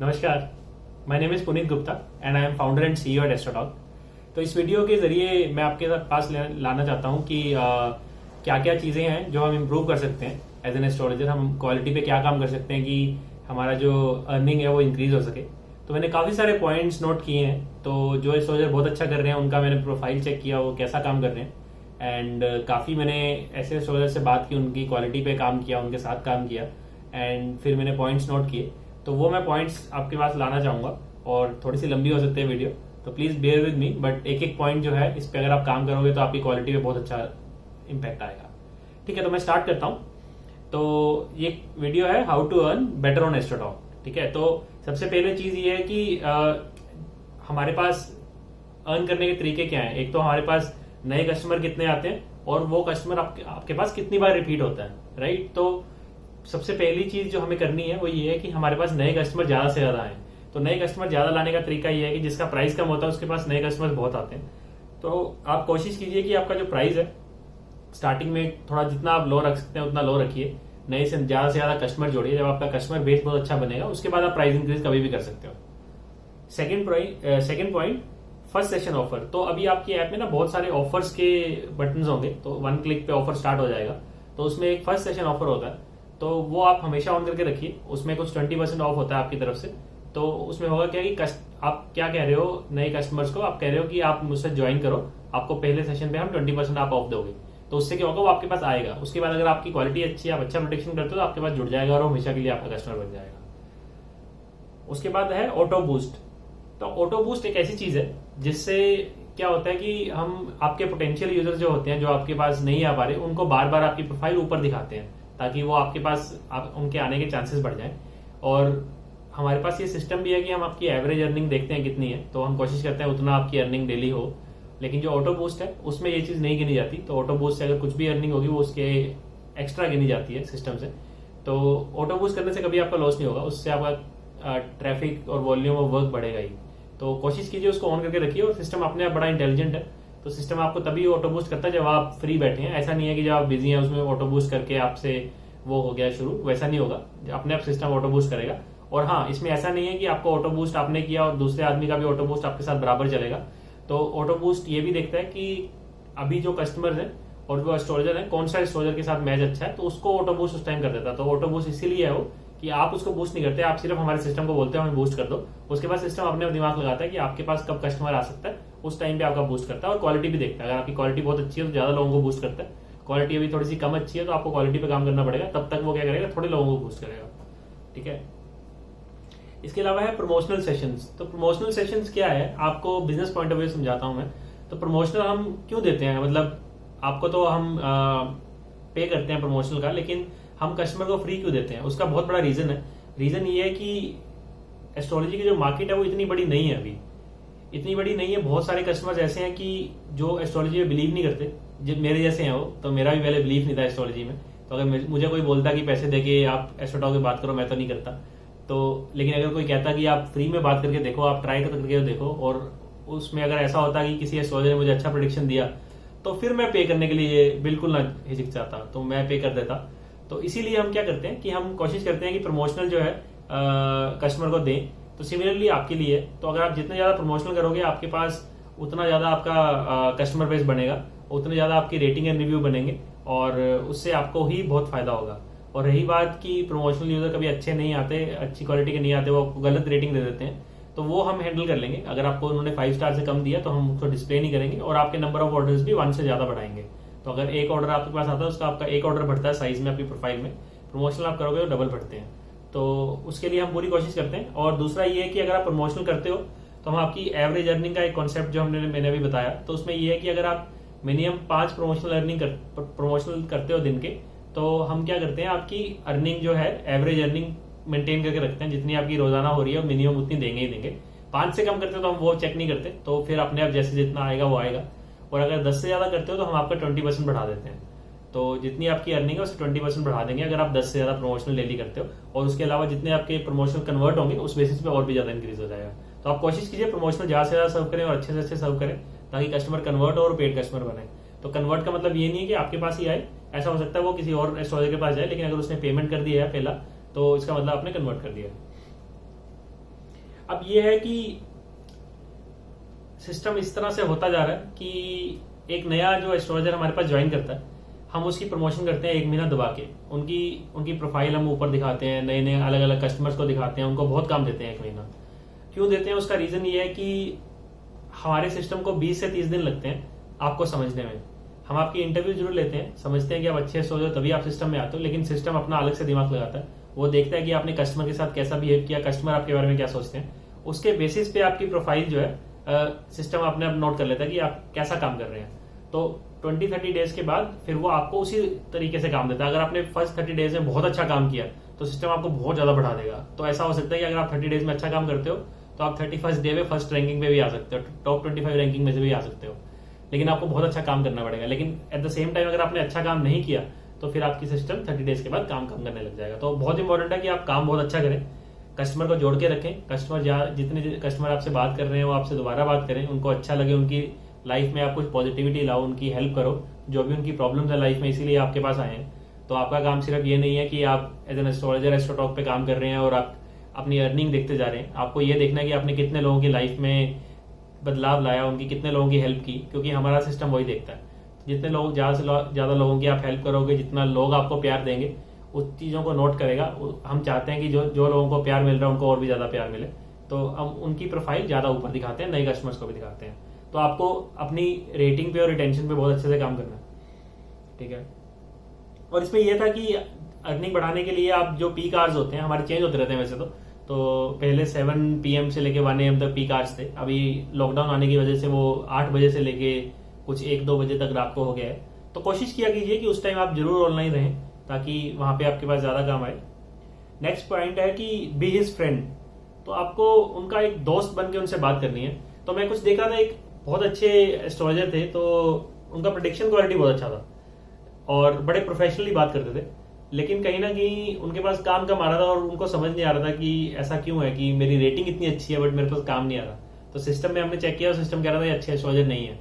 नमस्कार, my name is Puneet Gupta and I am founder and CEO at AstroTalk. तो इस video के जरिए मैं आपके पास लाना चाहता हूँ कि क्या क्या चीज़ें हैं जो हम इम्प्रूव कर सकते हैं एज एन एस्ट्रोलॉजर। हम क्वालिटी पे क्या काम कर सकते हैं कि हमारा जो अर्निंग है वो इंक्रीज हो सके। तो मैंने काफ़ी सारे पॉइंट्स नोट किए हैं। तो जो एस्ट्रोलॉजर बहुत अच्छा कर रहे हैं उनका मैंने प्रोफाइल चेक किया, वो कैसा काम कर रहे हैं। एंड काफ़ी मैंने ऐसे एस्ट्रोलॉजर से बात की, उनकी क्वालिटी पे काम किया, उनके साथ काम किया एंड फिर मैंने पॉइंट्स नोट किए। तो वो मैं पॉइंट्स आपके पास लाना चाहूंगा और थोड़ी सी लंबी हो सकती है वीडियो, तो please bear with me. But एक एक पॉइंट जो है इस पे अगर आप काम करोगे तो आपकी क्वालिटी पे बहुत अच्छा इम्पैक्ट आएगा। ठीक है, तो मैं स्टार्ट करता हूँ। तो ये वीडियो है how to earn better on Astrotalk. ठीक है, तो सबसे पहले चीज ये है कि हमारे पास अर्न करने के तरीके क्या हैं। एक तो हमारे पास नए कस्टमर कितने आते हैं और वो कस्टमर आपके पास कितनी बार रिपीट होता है, राइट। तो सबसे पहली चीज जो हमें करनी है वो ये है कि हमारे पास नए कस्टमर ज्यादा से ज्यादा आए। तो नए कस्टमर ज्यादा लाने का तरीका ये है कि जिसका प्राइस कम होता है उसके पास नए कस्टमर बहुत आते हैं। तो आप कोशिश कीजिए कि आपका जो प्राइस है स्टार्टिंग में थोड़ा जितना आप लो रख सकते हैं उतना लो रखिए। नए से ज्यादा कस्टमर जोड़िए। जब आपका कस्टमर बेस बहुत अच्छा बनेगा उसके बाद आप प्राइस इंक्रीज कभी भी कर सकते हो। Second point, first session offer. तो अभी आपकी ऐप में ना बहुत सारे ऑफर्स के बटन होंगे, तो वन क्लिक पे ऑफर स्टार्ट हो जाएगा। तो उसमें एक फर्स्ट सेशन ऑफर होता है, तो वो आप हमेशा ऑन करके रखिए। उसमें कुछ 20% ऑफ होता है आपकी तरफ से। तो उसमें होगा क्या कि आप क्या कह रहे हो नए कस्टमर्स को, आप कह रहे हो कि आप मुझसे ज्वाइन करो, आपको पहले सेशन पे हम 20% आप ऑफ दोगे। तो उससे क्या होगा, वो आपके पास आएगा। उसके बाद अगर आपकी क्वालिटी अच्छी है, आप अच्छा प्रोटेक्शन करते हो तो आपके पास जुड़ जाएगा और हमेशा के लिए आपका कस्टमर बन जाएगा। उसके बाद है ऑटो बूस्ट। तो ऑटो बूस्ट एक ऐसी चीज है जिससे क्या होता है कि हम आपके पोटेंशियल यूजर जो होते हैं, जो आपके पास नहीं आ पा रहे, उनको बार बार आपकी प्रोफाइल ऊपर दिखाते हैं ताकि वो आपके पास उनके आने के चांसेस बढ़ जाएं। और हमारे पास ये सिस्टम भी है कि हम आपकी एवरेज अर्निंग देखते हैं कितनी है, तो हम कोशिश करते हैं उतना आपकी अर्निंग डेली हो। लेकिन जो ऑटो बूस्ट है उसमें ये चीज नहीं गिनी जाती। तो ऑटो बूस्ट से अगर कुछ भी अर्निंग होगी वो उसके एक्स्ट्रा गिनी जाती है सिस्टम से। तो ऑटो बूस्ट करने से कभी आपका लॉस नहीं होगा, उससे आपका ट्रैफिक और वॉल्यूम ऑफ वर्क बढ़ेगा ही। तो कोशिश कीजिए उसको ऑन करके रखिए। और सिस्टम अपने आप बड़ा इंटेलिजेंट है, तो सिस्टम आपको तभी ऑटो बूस्ट करता है जब आप फ्री बैठे हैं। ऐसा नहीं है कि जब आप बिजी हैं उसमें ऑटो बूस्ट करके आपसे वो हो गया शुरू, वैसा नहीं होगा। अपने आप सिस्टम ऑटो बूस्ट करेगा। और हाँ, इसमें ऐसा नहीं है कि आपको ऑटो बूस्ट आपने किया और दूसरे आदमी का भी ऑटो बूस्ट आपके साथ बराबर चलेगा। तो ऑटो बूस्ट ये भी देखता है कि अभी जो कस्टमर है और जो एस्ट्रोलॉजर है कौन सा एस्ट्रोलॉजर के साथ मैच अच्छा है, तो उसको ऑटो बूस्ट उस टाइम कर देता है। तो ऑटो बूस्ट इसीलिए है वो कि आप उसको बूस्ट नहीं करते, आप सिर्फ हमारे सिस्टम को बोलते हो हमें बूस्ट कर दो। उसके बाद सिस्टम अपने दिमाग लगाता है कि आपके पास कब कस्टमर आ सकता है, उस टाइम पे आपका बूस्ट करता है। और क्वालिटी भी देखता है। अगर आपकी क्वालिटी बहुत अच्छी है तो ज्यादा लोगों को बूस्ट करता है। क्वालिटी अभी थोड़ी सी कम अच्छी है तो आपको क्वालिटी पे काम करना पड़ेगा, तब तक वो क्या करेगा, थोड़े लोगों को बूस्ट करेगा। ठीक है, इसके अलावा है प्रमोशनल सेशंस। तो प्रमोशनल सेशंस क्या है, आपको बिजनेस पॉइंट ऑफ व्यू समझाता हूं मैं। तो प्रमोशनल हम क्यों देते हैं, मतलब आपको तो हम पे करते हैं प्रमोशनल का, लेकिन हम कस्टमर को फ्री क्यों देते हैं, उसका बहुत बड़ा रीजन है। रीजन ये है कि एस्ट्रोलॉजी की जो मार्केट है वो इतनी बड़ी नहीं है अभी, इतनी बड़ी नहीं है। बहुत सारे कस्टमर्स ऐसे हैं कि जो एस्ट्रोलॉजी में बिलीव नहीं करते, जब मेरे जैसे हैं वो। तो मेरा भी पहले बिलीव नहीं था एस्ट्रोलॉजी में। तो अगर मुझे कोई बोलता कि पैसे देके आप एस्ट्रोटॉक की बात करो, मैं तो नहीं करता। तो लेकिन अगर कोई कहता कि आप फ्री में बात करके देखो, आप ट्राई करके देखो, और उसमें अगर ऐसा होता कि किसी एस्ट्रोलॉजर ने मुझे अच्छा प्रेडिक्शन दिया, तो फिर मैं पे करने के लिए बिल्कुल ना हिचकिचाता, तो मैं पे कर देता। तो इसीलिए हम क्या करते हैं कि हम कोशिश करते हैं कि प्रमोशनल जो है कस्टमर को दें। तो सिमिलरली आपके लिए, तो अगर आप जितने ज्यादा प्रमोशनल करोगे आपके पास उतना ज्यादा आपका कस्टमर बेस बनेगा, उतने ज्यादा आपकी रेटिंग एंड रिव्यू बनेंगे, और उससे आपको ही बहुत फायदा होगा। और रही बात कि प्रमोशनल यूजर कभी अच्छे नहीं आते, अच्छी क्वालिटी के नहीं आते, वो आपको गलत रेटिंग दे देते हैं, तो वो हम हैंडल कर लेंगे। अगर आपको उन्होंने 5 स्टार से कम दिया तो हम उसको डिस्प्ले नहीं करेंगे, और आपके नंबर ऑफ ऑर्डर्स भी 1 से ज्यादा बढ़ाएंगे। तो अगर एक ऑर्डर आपके पास आता है, उसका आपका एक ऑर्डर बढ़ता है साइज में, आपकी प्रोफाइल में। प्रमोशनल आप करोगे तो डबल बढ़ते हैं। तो उसके लिए हम पूरी कोशिश करते हैं। और दूसरा ये है कि अगर आप प्रमोशनल करते हो तो हम आपकी एवरेज अर्निंग का एक कॉन्सेप्ट जो मैंने अभी बताया, तो उसमें ये है कि अगर आप मिनिमम 5 प्रमोशनल करते हो दिन के, तो हम क्या करते हैं, आपकी अर्निंग जो है एवरेज अर्निंग मेंटेन करके रखते हैं। जितनी आपकी रोजाना हो रही है मिनिमम उतनी देंगे ही देंगे। 5 से कम करते हो तो हम वो चेक नहीं करते, तो फिर अपने आप जैसे जितना आएगा वो आएगा। और अगर 10 से ज्यादा करते हो तो हम आपका 20% बढ़ा देते हैं। तो जितनी आपकी अर्निंग है उससे 20% बढ़ा देंगे अगर आप 10 से ज्यादा प्रमोशनल डेली करते हो। और उसके अलावा जितने आपके प्रमोशनल कन्वर्ट होंगे उस बेसिस पे और भी ज्यादा इंक्रीज हो जाएगा। तो आप कोशिश कीजिए प्रमोशनल ज्यादा से ज्यादा सर्व करें और अच्छे से अच्छे सर्व करें, ताकि कस्टमर कन्वर्ट और पेड कस्टमर बने। तो कन्वर्ट का मतलब ये नहीं है कि आपके पास ही आए, ऐसा हो सकता है वो किसी और एस्ट्रोलॉजर के पास जाए, लेकिन अगर उसने पेमेंट कर दिया है पहला, तो इसका मतलब आपने कन्वर्ट कर दिया है। अब ये है कि सिस्टम इस तरह से होता जा रहा है कि एक नया जो एस्ट्रोलॉजर हमारे पास ज्वाइन करता है, हम उसकी प्रमोशन करते हैं 1 महीना दबा के, उनकी प्रोफाइल हम ऊपर दिखाते हैं, नए नए अलग अलग कस्टमर्स को दिखाते हैं, उनको बहुत काम देते हैं 1 महीना। क्यों देते हैं? उसका रीजन ये है कि हमारे सिस्टम को 20 से 30 दिन लगते हैं आपको समझने में। हम आपकी इंटरव्यू जरूर लेते हैं, समझते हैं कि आप अच्छे एस्ट्रोलॉजर तभी आप सिस्टम में आते हो, लेकिन सिस्टम अपना अलग से दिमाग लगाता है। वो देखता है कि आपने कस्टमर के साथ कैसा बिहेव किया, कस्टमर आपके बारे में क्या सोचते हैं, उसके बेसिस पे आपकी प्रोफाइल जो है सिस्टम अपने आप नोट कर लेता है कि आप कैसा काम कर रहे हैं। तो 20-30 डेज के बाद फिर वो आपको उसी तरीके से काम देता है। अगर आपने फर्स्ट 30 डेज में बहुत अच्छा काम किया तो सिस्टम आपको बहुत ज्यादा बढ़ा देगा। तो ऐसा हो सकता है कि अगर आप 30 डेज में अच्छा काम करते हो तो आप 31st डे में फर्स्ट रैंकिंग पे भी आ सकते हो, टॉप 25 रैंकिंग में से भी आ सकते हो, लेकिन आपको बहुत अच्छा काम करना पड़ेगा। लेकिन एट द सेम टाइम अगर आपने अच्छा काम नहीं किया तो फिर आपकी सिस्टम 30 डेज के बाद काम कम करने लग जाएगा। तो बहुत इंपॉर्टेंट है कि आप काम बहुत अच्छा करें, कस्टमर को जोड़ के रखें, जितने कस्टमर आपसे बात कर रहे हैं वो आपसे दोबारा बात करें, उनको अच्छा लगे, उनकी लाइफ में आप कुछ पॉजिटिविटी लाओ, उनकी हेल्प करो, जो भी उनकी प्रॉब्लम्स है लाइफ में इसीलिए आपके पास आए हैं। तो आपका काम सिर्फ ये नहीं है कि आप एज एन एस्ट्रोलॉजर एस्ट्रोटॉक पे काम कर रहे हैं और आप अपनी अर्निंग देखते जा रहे हैं। आपको ये देखना है कि आपने कितने लोगों की लाइफ में बदलाव लाया, उनकी कितने लोगों की हेल्प की, क्योंकि हमारा सिस्टम वही देखता है। जितने लोग ज्यादा से ज्यादा लोगों की आप हेल्प करोगे, जितना लोग आपको प्यार देंगे, उस चीजों को नोट करेगा। हम चाहते हैं कि जो लोगों को प्यार मिल रहा है उनको और भी ज्यादा प्यार मिले, तो हम उनकी प्रोफाइल ज्यादा ऊपर दिखाते हैं, नए कस्टमर्स को भी दिखाते हैं। तो आपको अपनी रेटिंग पे और रिटेंशन पे बहुत अच्छे से काम करना है, ठीक है। और इसमें यह था कि अर्निंग बढ़ाने के लिए आप जो पीक आवर्स होते हैं, हमारे चेंज होते रहते हैं वैसे तो पहले 7 PM से लेके 1 AM तक पीक आवर्स थे। अभी लॉकडाउन आने की वजह से वो 8 बजे से लेके कुछ 1-2 बजे तक रात को हो गया है। तो कोशिश किया कीजिए कि उस टाइम आप जरूर ऑनलाइन रहें ताकि वहां पे आपके पास ज्यादा काम आए। नेक्स्ट पॉइंट है कि बी हिज फ्रेंड। तो आपको उनका एक दोस्त बन के उनसे बात करनी है। तो मैं कुछ देखा था, एक बहुत अच्छे एस्ट्रोलॉजर थे, तो उनका प्रेडिक्शन क्वालिटी बहुत अच्छा था और बड़े प्रोफेशनली बात करते थे, लेकिन कहीं ना कहीं उनके पास काम कम आ रहा था और उनको समझ नहीं आ रहा था कि ऐसा क्यों है कि मेरी रेटिंग इतनी अच्छी है बट मेरे पास काम नहीं आ रहा। तो सिस्टम में हमने चेक किया, सिस्टम कह रहा था ये अच्छे एस्ट्रोलॉजर नहीं है।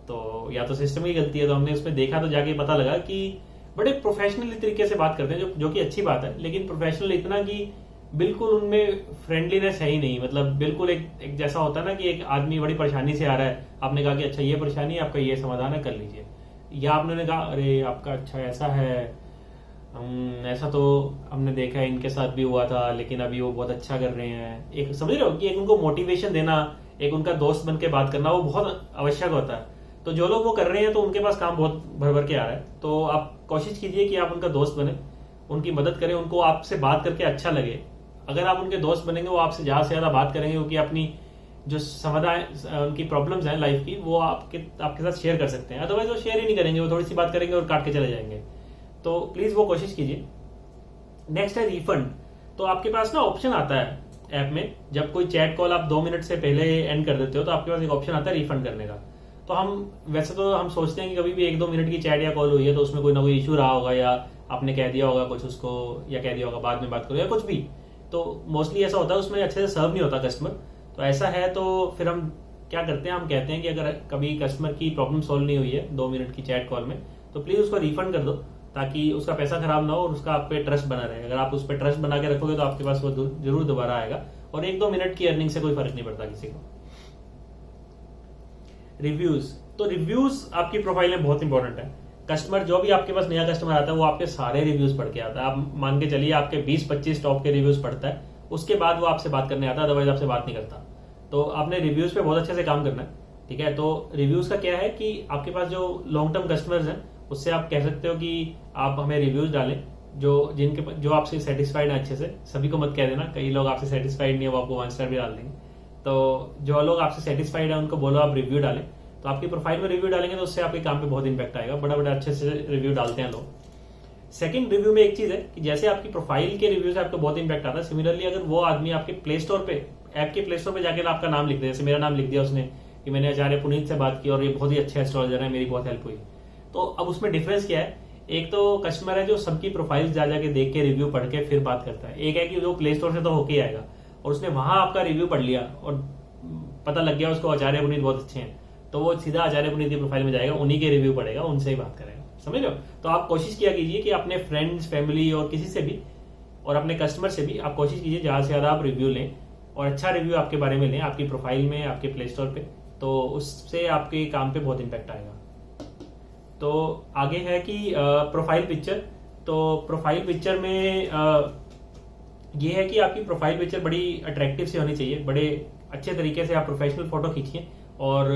तो या तो सिस्टम की गलती है, तो हमने उसमें देखा तो जाके पता लगा कि बड़े प्रोफेशनली तरीके से बात करते हैं, जो कि अच्छी बात है, लेकिन प्रोफेशनल इतना कि बिल्कुल उनमें फ्रेंडलीनेस है ही नहीं। मतलब बिल्कुल एक जैसा होता है ना कि एक आदमी बड़ी परेशानी से आ रहा है, आपने कहा कि अच्छा ये परेशानी है, आपका ये समाधान है, कर लीजिए, या आपने कहा अरे आपका अच्छा ऐसा है, ऐसा तो हमने देखा है इनके साथ भी हुआ था लेकिन अभी वो बहुत अच्छा कर रहे हैं। एक समझ रहे हो कि एक उनको मोटिवेशन देना, एक उनका दोस्त बन के बात करना, वो बहुत आवश्यक होता है। तो जो लोग वो कर रहे हैं तो उनके पास काम बहुत भर भर के आ रहा है। तो आप कोशिश कीजिए कि आप उनका दोस्त बने, उनकी मदद करें, उनको आपसे बात करके अच्छा लगे। अगर आप उनके दोस्त बनेंगे वो आपसे ज्यादा से ज्यादा बात करेंगे, क्योंकि अपनी जो समाधान उनकी प्रॉब्लम्स हैं लाइफ की वो आपके साथ शेयर कर सकते हैं। अदरवाइज वो शेयर ही नहीं करेंगे, वो थोड़ी सी बात करेंगे और काट के चले जाएंगे। तो प्लीज वो कोशिश कीजिए। नेक्स्ट है रिफंड। तो आपके पास ना ऑप्शन आता है ऐप में, जब कोई चैट कॉल आप 2 मिनट से पहले एंड कर देते हो तो आपके पास एक ऑप्शन आता है रिफंड करने का। तो हम सोचते हैं कि कभी भी 1-2 मिनट की चैट या कॉल हुई है तो उसमें कोई ना कोई इशू रहा होगा, या आपने कह दिया होगा कुछ उसको, या कह दिया होगा बाद में बात करो, या कुछ भी। तो मोस्टली ऐसा होता है, उसमें अच्छे से सर्व नहीं होता कस्टमर। तो ऐसा है तो फिर हम क्या करते हैं, हम कहते हैं कि अगर कभी कस्टमर की प्रॉब्लम सॉल्व नहीं हुई है 2 मिनट की चैट कॉल में, तो प्लीज उसको रिफंड कर दो ताकि उसका पैसा खराब ना हो और उसका आप पे ट्रस्ट बना रहे। अगर आप उस पर ट्रस्ट बना के रखोगे तो आपके पास वो जरूर दोबारा आएगा, और 1-2 मिनट की अर्निंग से कोई फर्क नहीं पड़ता किसी को। रिव्यूज। तो रिव्यूज आपकी प्रोफाइल में बहुत इंपॉर्टेंट है। कस्टमर जो भी आपके पास नया कस्टमर आता है वो आपके सारे रिव्यूज पढ़ के आता है। आप मान के चलिए आपके 20-25 टॉप के रिव्यूज पढ़ता है, उसके बाद वो आपसे बात करने आता है, अदरवाइज आपसे बात नहीं करता। तो आपने रिव्यूज पे बहुत अच्छे से काम करना है, ठीक है। तो रिव्यूज का क्या है कि आपके पास जो लॉन्ग टर्म कस्टमर्स हैं उससे आप कह सकते हो कि आप हमें रिव्यूज डालें जो आपसे सेटिस्फाइड है अच्छे से। सभी को मत कह देना, कई लोग आपसे सेटिस्फाइड नहीं है, वो आपको 1 स्टार भी डाल देंगे। तो जो लोग आपसे सेटिस्फाइड है उनको बोलो आप रिव्यू डालें। तो आपकी प्रोफाइल में रिव्यू डालेंगे तो उससे आपके काम पे बहुत इंपैक्ट आएगा। बड़ा अच्छे से रिव्यू डालते हैं लोग। सेकंड रिव्यू में एक चीज है कि जैसे आपकी प्रोफाइल के रिव्यू से आपको बहुत इंपैक्ट आता है, सिमिलरली अगर वो आदमी आपके प्ले स्टोर पे, ऐप के प्ले स्टोर पे जाकर आपका नाम लिख दे, जैसे मेरा नाम लिख दिया उसने कि मैंने आचार्य पुनीत से बात की और ये बहुत ही अच्छे एस्ट्रोलॉजर है, मेरी बहुत हेल्प हुई। तो अब उसमें डिफरेंस क्या है, एक तो कस्टमर है जो सबकी प्रोफाइल जा जाके देख के रिव्यू पढ़ के फिर बात करता है, एक है कि जो प्ले स्टोर से तो होके आएगा और उसने वहां आपका रिव्यू पढ़ लिया और पता लग गया उसको आचार्य पुनीत बहुत अच्छे हैं, तो वो सीधा आचार्य पुनीत की प्रोफाइल में जाएगा, उन्हीं के रिव्यू पढ़ेगा, उनसे ही बात करेगा। समझ लो। तो आप कोशिश किया कीजिए कि अपने फ्रेंड्स, फैमिली और किसी से भी और अपने कस्टमर से भी आप कोशिश कीजिए ज्यादा से ज्यादा आप रिव्यू लें। और अच्छा रिव्यू आपके बारे में लें, आपकी प्रोफाइल में, आपके प्ले स्टोर पे, तो उससे आपके काम पे बहुत इम्पैक्ट आएगा। तो आगे है कि प्रोफाइल पिक्चर। तो प्रोफाइल पिक्चर में ये है कि आपकी प्रोफाइल पिक्चर बड़ी अट्रैक्टिव सी होनी चाहिए, बड़े अच्छे तरीके से आप प्रोफेशनल फोटो खींचिए और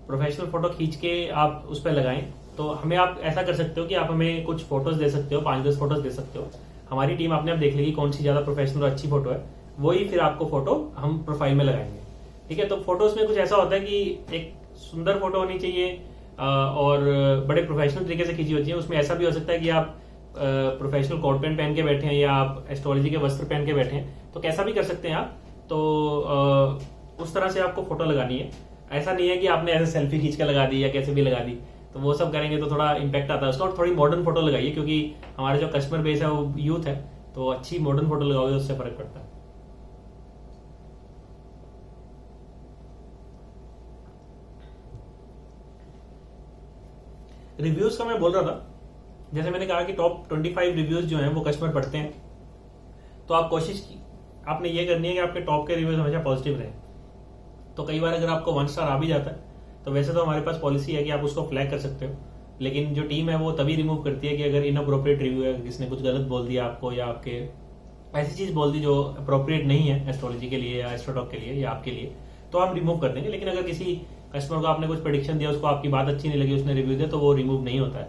प्रोफेशनल फोटो खींच के आप उस पर लगाएं। तो हमें आप ऐसा कर सकते हो कि आप हमें कुछ फोटोज दे सकते हो, 5-10 फोटोज दे सकते हो। हमारी टीम आपने आप देख लेगी कौन सी ज्यादा प्रोफेशनल और अच्छी फोटो है, वही फिर आपको फोटो हम प्रोफाइल में लगाएंगे। ठीक है, तो फोटोज में कुछ ऐसा होता है कि एक सुंदर फोटो होनी चाहिए और बड़े प्रोफेशनल तरीके से खींची होती है। उसमें ऐसा भी हो सकता है कि आप प्रोफेशनल कोट पैंट पहन के बैठे हैं या आप एस्ट्रोलॉजी के वस्त्र पहन के बैठे हैं, तो कैसा भी कर सकते हैं आप। तो उस तरह से आपको फोटो लगानी है। ऐसा नहीं है कि आपने ऐसे सेल्फी खींच के लगा दी या कैसे भी लगा दी, तो वो सब करेंगे तो थोड़ा इम्पैक्ट आता है उसका। और थोड़ी मॉडर्न फोटो लगाइए, क्योंकि हमारे जो कस्टमर बेस है वो यूथ है, तो अच्छी मॉडर्न फोटो लगाओगे उससे फर्क पड़ता है। रिव्यूज का मैं बोल रहा था, जैसे मैंने कहा कि टॉप 25 रिव्यूज जो हैं वो कस्टमर पढ़ते हैं, तो आप कोशिश की आपने ये करनी है कि आपके टॉप के रिव्यूज हमेशा पॉजिटिव रहें। तो कई बार अगर आपको 1 स्टार आ भी जाता है, तो वैसे तो हमारे पास पॉलिसी है कि आप उसको फ्लैग कर सकते हो, लेकिन जो टीम है वो तभी रिमूव करती है कि अगर इनअप्रोप्रिएट रिव्यू है, किसने कुछ गलत बोल दिया आपको या आपके ऐसी चीज बोल दी जो अप्रोप्रिएट नहीं है एस्ट्रोलॉजी के लिए या एस्ट्रोटॉक के लिए या आपके लिए, तो हम रिमूव कर देंगे। लेकिन अगर किसी कस्टमर को आपने कुछ प्रेडिक्शन दिया, उसको आपकी बात अच्छी नहीं लगी, उसने रिव्यू दिया, तो वो रिमूव नहीं होता है।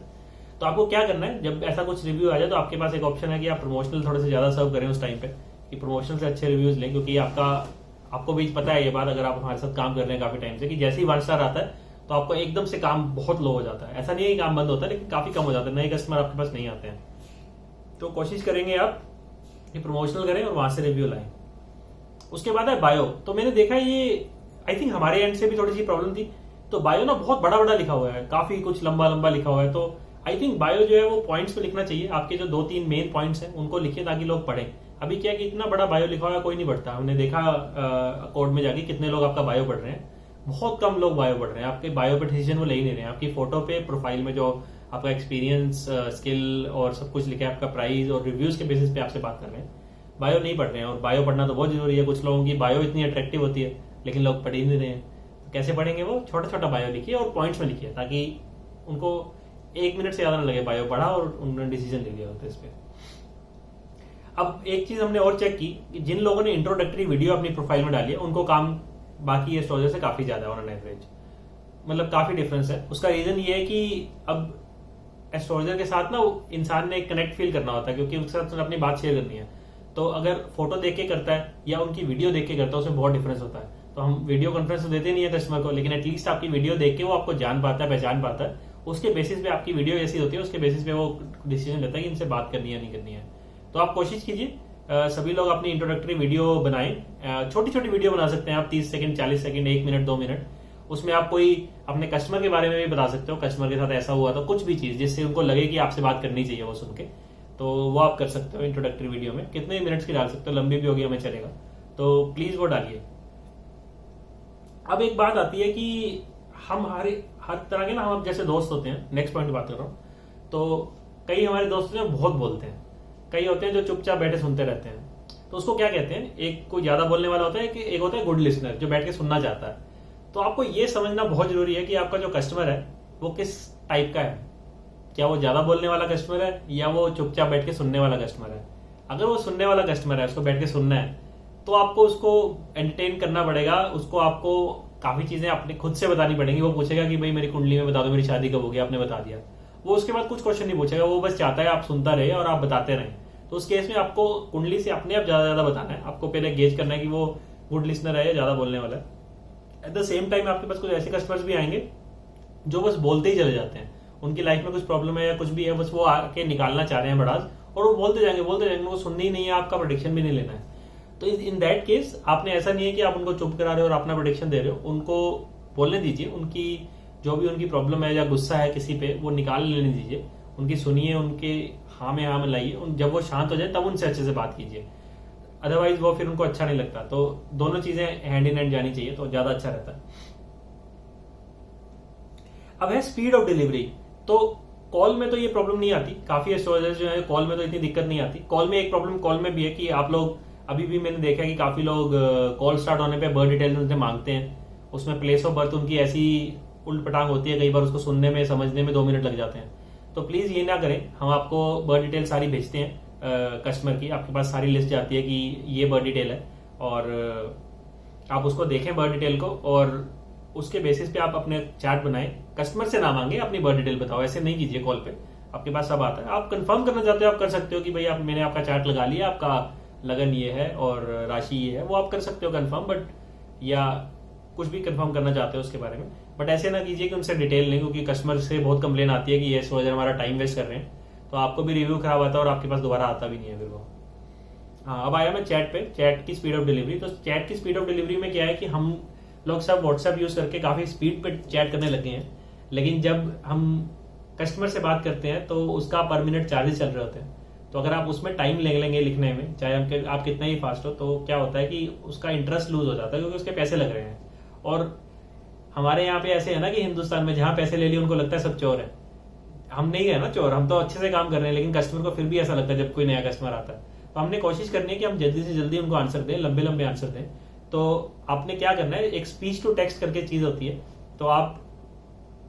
तो आपको क्या करना है, जब ऐसा कुछ रिव्यू आ जाए तो आपके पास एक ऑप्शन है कि आप प्रमोशनल थोड़े से ज्यादा सर्व करें उस टाइम पे, कि प्रमोशनल से अच्छे रिव्यूज लें, क्योंकि आपको भी पता है ये बात, अगर आप हमारे साथ काम कर रहे हैं काफी टाइम से, कि जैसे ही 1 स्टार आता है तो आपको एकदम से काम बहुत लो हो जाता है। ऐसा नहीं है कि काम बंद होता है, लेकिन काफी कम हो जाता है, नए कस्टमर आपके पास नहीं आते हैं। तो कोशिश करेंगे आप कि प्रमोशनल करें और वहां से रिव्यू लाएं। उसके बाद है बायो। तो मैंने देखा ये आई थिंक हमारे एंड से भी थोड़ी सी प्रॉब्लम थी। तो बायो ना बहुत बड़ा बड़ा लिखा हुआ है, काफी कुछ लंबा लंबा लिखा हुआ है। तो आई थिंक बायो जो है वो पॉइंट्स पे लिखना चाहिए। आपके जो 2-3 मेन पॉइंट्स हैं उनको लिखिए ताकि लोग पढ़ें। अभी क्या कि इतना बड़ा बायो लिखा हुआ है कोई नहीं पढ़ता। हमने देखा कोड में जाके कितने लोग आपका बायो पढ़ रहे हैं, बहुत कम लोग बायो पढ़ रहे हैं। आपके बायो पे डिसीजन वो ले ही नहीं रहे हैं। आपकी फोटो पे, प्रोफाइल में जो आपका एक्सपीरियंस, स्किल और सब कुछ लिखा है, आपका प्राइस और रिव्यूज के बेसिस पे आपसे बात कर रहे हैं, बायो नहीं पढ़ रहे हैं। और बायो पढ़ना तो बहुत जरूरी है। कुछ लोगों की बायो इतनी अट्रैक्टिव होती है लेकिन लोग पढ़ ही नहीं रहे हैं। तो कैसे पढ़ेंगे वो? छोटा छोटा बायो लिखिए और पॉइंट्स में लिखिए, ताकि उनको 1 मिनट से ज्यादा ना लगे। बायो पढ़ा और उन्होंने डिसीजन ले लिया होता है इस पे। अब एक चीज हमने और चेक की कि जिन लोगों ने इंट्रोडक्टरी वीडियो अपनी प्रोफाइल में डाली है उनको काम बाकी एस्ट्रोलजर से काफी ज्यादा है ऑन एवरेज, मतलब काफी डिफरेंस है। उसका रीजन ये है कि अब एस्ट्रोलजर के साथ ना इंसान ने कनेक्ट फील करना होता है, क्योंकि उसके साथ अपनी बात शेयर करनी है। तो अगर फोटो देख के करता है या उनकी वीडियो देख के करता है, उसमें बहुत डिफरेंस होता है। तो हम वीडियो कॉन्फ्रेंस तो देते नहीं है कस्टमर को, लेकिन एटलीस्ट आपकी वीडियो देख के वो आपको जान पाता है, पहचान पाता है। उसके बेसिस पे आपकी वीडियो जैसी होती है उसके बेसिस पे वो डिसीजन लेता है कि इनसे बात करनी है नहीं करनी है। तो आप कोशिश कीजिए सभी लोग अपनी इंट्रोडक्टरी वीडियो बनाएं। छोटी छोटी वीडियो बना सकते हैं आप, 30 सेकंड, 40 सेकंड, 1 मिनट, 2 मिनट। उसमें आप कोई अपने कस्टमर के बारे में भी बता सकते हो, कस्टमर के साथ ऐसा हुआ तो कुछ भी चीज जिससे उनको लगे कि आपसे बात करनी चाहिए वो सुन के, तो वो आप कर सकते हो इंट्रोडक्टरी वीडियो में। कितने मिनट्स की डाल सकते हो, लंबी भी होगी हमें चलेगा, तो प्लीज वो डालिए। अब एक बात आती है कि हम हर तरह के ना, हम जैसे दोस्त होते हैं, नेक्स्ट पॉइंट की बात कर रहा हूँ, तो कई हमारे दोस्त हैं बहुत बोलते हैं, कई होते हैं जो चुपचाप बैठे सुनते रहते हैं। तो उसको क्या कहते हैं? एक कोई ज्यादा बोलने वाला होता है, कि एक होता है गुड लिसनर जो बैठ के सुनना चाहता है। तो आपको ये समझना बहुत जरूरी है कि आपका जो कस्टमर है वो किस टाइप का है। क्या वो ज्यादा बोलने वाला कस्टमर है या वो चुपचाप बैठ के सुनने वाला कस्टमर है? अगर वो सुनने वाला कस्टमर है, उसको बैठ के सुनना है, तो आपको उसको एंटरटेन करना पड़ेगा। उसको आपको काफी चीजें अपने खुद से बतानी पड़ेंगी। वो पूछेगा कि भाई मेरी कुंडली में बता दो, मेरी शादी कब होगी, आपने बता दिया। वो उसके बाद कुछ क्वेश्चन नहीं पूछेगा, वो बस चाहता है आप सुनता रहे और आप बताते रहें। तो उस केस में आपको कुंडली से अपने आप ज्यादा बताना है। आपको पहले गेज करना है कि वो गुड लिसनर है या ज्यादा बोलने वाला है। एट द सेम टाइम आपके पास कुछ ऐसे कस्टमर्स भी आएंगे जो बस बोलते ही चले जाते हैं। उनकी लाइफ में कुछ प्रॉब्लम है या कुछ भी है, बस वो आके निकालना चाह रहे हैं बड़ास, और वो बोलते जाएंगे उनको सुननी ही नहीं है, आपका प्रोडिक्शन भी नहीं लेना है। तो इन दैट केस आपने ऐसा नहीं है कि आप उनको चुप करा रहे हो और अपना प्रोडिक्शन दे रहे हो, उनको बोलने दीजिए। उनकी जो भी उनकी प्रॉब्लम है या गुस्सा है किसी पे, वो निकाल लेने दीजिए। उनकी सुनिए, उनके हाँ में लाइए। जब वो शांत हो जाए तब उनसे अच्छे से बात कीजिए, अदरवाइज वो फिर उनको अच्छा नहीं लगता। तो दोनों चीजें हैंड इन हैंड जानी चाहिए, तो ज्यादा अच्छा रहता है। अब है स्पीड ऑफ डिलीवरी। तो कॉल में तो ये प्रॉब्लम नहीं आती, काफी एस्ट्रोलजर्स जो है कॉल में तो इतनी दिक्कत नहीं आती। कॉल में एक प्रॉब्लम कॉल में भी है कि आप लोग अभी भी मैंने देखा है कि काफी लोग कॉल स्टार्ट होने पे बर्थ डिटेल उनसे मांगते हैं, उसमें प्लेस ऑफ बर्थ उनकी ऐसी उल्ट पटांग होती है, कई बार उसको सुनने में समझने में 2 मिनट लग जाते हैं। तो प्लीज ये ना करें, हम आपको बर्थ डिटेल सारी भेजते हैं कस्टमर की, आपके पास सारी लिस्ट जाती है कि ये बर्थ डिटेल है, और आप उसको देखें बर्थ डिटेल को, और उसके बेसिस पे आप अपने चैट बनाएं। कस्टमर से ना मांगे अपनी बर्थ डिटेल बताओ, ऐसे नहीं कीजिए कॉल पे, आपके पास सब आता है। आप कंफर्म करना चाहते हो आप कर सकते हो कि भाई आप मैंने आपका चार्ट लगा लिया, आपका लगन ये है और राशि ये है, वो आप कर सकते हो कंफर्म, बट या कुछ भी कंफर्म करना चाहते हो उसके बारे में, बट ऐसे ना कीजिए कि उनसे डिटेल नहीं, क्योंकि कस्टमर से बहुत कंप्लेन आती है कि ये एस्ट्रोलॉजर हमारा टाइम वेस्ट कर रहे हैं, तो आपको भी रिव्यू खराब आता है और आपके पास दोबारा आता भी नहीं है फिर वो। हाँ, अब आया मैं चैट पे, चैट की स्पीड ऑफ डिलीवरी। तो चैट की स्पीड ऑफ डिलीवरी में क्या है कि हम लोग सब व्हाट्सएप यूज करके काफी स्पीड पे चैट करने लगे हैं, लेकिन जब हम कस्टमर से बात करते हैं तो उसका पर मिनट चार्जेस चल रहे होते हैं। तो अगर आप उसमें टाइम ले लेंगे लिखने में, चाहे आप कितना ही फास्ट हो, तो क्या होता है कि उसका इंटरेस्ट लूज हो जाता है, क्योंकि उसके पैसे लग रहे हैं। और हमारे यहाँ पे ऐसे है ना कि हिंदुस्तान में जहां पैसे ले लिए उनको लगता है सब चोर है। हम नहीं है ना चोर, हम तो अच्छे से काम कर रहे हैं, लेकिन कस्टमर को फिर भी ऐसा लगता है जब कोई नया कस्टमर आता है। तो हमने कोशिश करनी है कि हम जल्दी से जल्दी उनको आंसर दें, लंबे लंबे आंसर दें। तो आपने क्या करना है, एक स्पीच टू टेक्स्ट करके चीज होती है, तो आप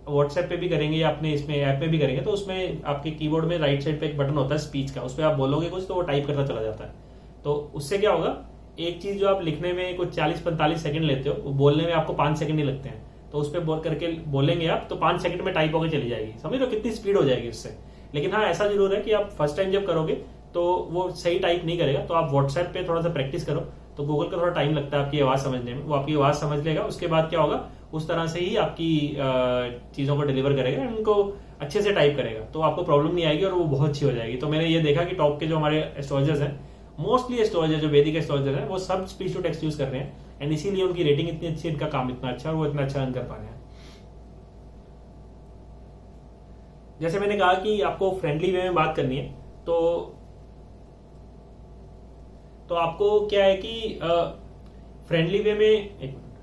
व्हाट्सएप पे भी करेंगे या अपने इसमें ऐप में भी करेंगे, तो उसमें आपके कीबोर्ड में राइट साइड पे एक बटन होता है स्पीच का, उस पर आप बोलोगे कुछ तो वो टाइप करता चला जाता है। तो उससे क्या होगा, एक चीज जो आप लिखने में कुछ 40-45 सेकंड लेते हो, वो बोलने में आपको 5 सेकंड ही लगते हैं। तो उस पर बोल करके बोलेंगे आप तो 5 सेकंड में टाइप होकर चली जाएगी। समझ लो कितनी स्पीड हो जाएगी उससे। लेकिन हाँ, ऐसा जरूर है कि आप फर्स्ट टाइम जब करोगे तो वो सही टाइप नहीं करेगा, तो आप व्हाट्सएप पे थोड़ा सा प्रैक्टिस करो। तो गूगल का थोड़ा टाइम लगता है आपकी आवाज समझने में, वो आपकी आवाज समझ लेगा, उसके बाद क्या होगा उस तरह से ही आपकी चीजों को डिलीवर करेगा, उनको अच्छे से टाइप करेगा, तो आपको प्रॉब्लम नहीं आएगी और वो बहुत अच्छी हो जाएगी। तो मैंने ये देखा कि टॉप के जो हमारे एस्ट्रोलॉजर्स हैं, मोस्टली एस्ट्रोलॉजर जो वैदिक एस्ट्रोलॉजर हैं, वो सब स्पीच टू टेक्स्ट यूज कर रहे हैं, एंड इसीलिए उनकी रेटिंग इतनी अच्छी, इनका काम इतना अच्छा और वो इतना अच्छा रन कर पा रहे हैं। जैसे मैंने कहा कि आपको फ्रेंडली वे में बात करनी है, तो आपको क्या है कि फ्रेंडली वे में, एक मिनट,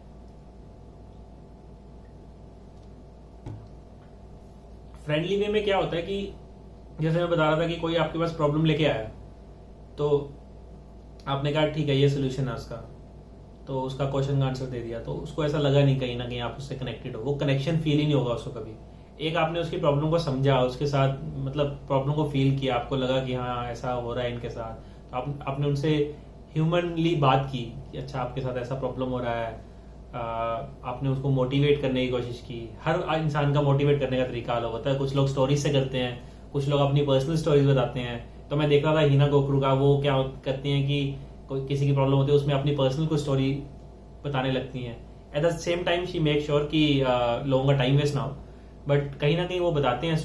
फ्रेंडली वे में क्या होता है कि जैसे मैं बता रहा था कि कोई आपके पास प्रॉब्लम लेके आया, तो आपने कहा ठीक है ये सोल्यूशन है उसका, तो उसका क्वेश्चन का आंसर दे दिया, तो उसको ऐसा लगा नहीं कहीं ना कहीं आप उससे कनेक्टेड हो, वो कनेक्शन फील ही नहीं होगा उसको कभी। एक आपने उसकी प्रॉब्लम को समझा, उसके साथ मतलब प्रॉब्लम को फील किया, आपको लगा कि हाँ ऐसा हो रहा है इनके साथ, तो आपने उनसे ह्यूमनली बात की कि अच्छा आपके साथ ऐसा प्रॉब्लम हो रहा है, आपने उसको मोटिवेट करने की कोशिश की। हर इंसान का मोटिवेट करने का तरीका अलग होता है, कुछ लोग स्टोरीज से करते हैं, कुछ लोग अपनी पर्सनल स्टोरीज बताते हैं। तो मैं देख रहा था हीना गोखरू का, वो क्या करती हैं कि कोई किसी की प्रॉब्लम होती है उसमें अपनी पर्सनल कोई स्टोरी बताने लगती हैं। At the same time she make sure कि लोगों का टाइम वेस्ट ना हो, बट कहीं ना कहीं वो बताते हैं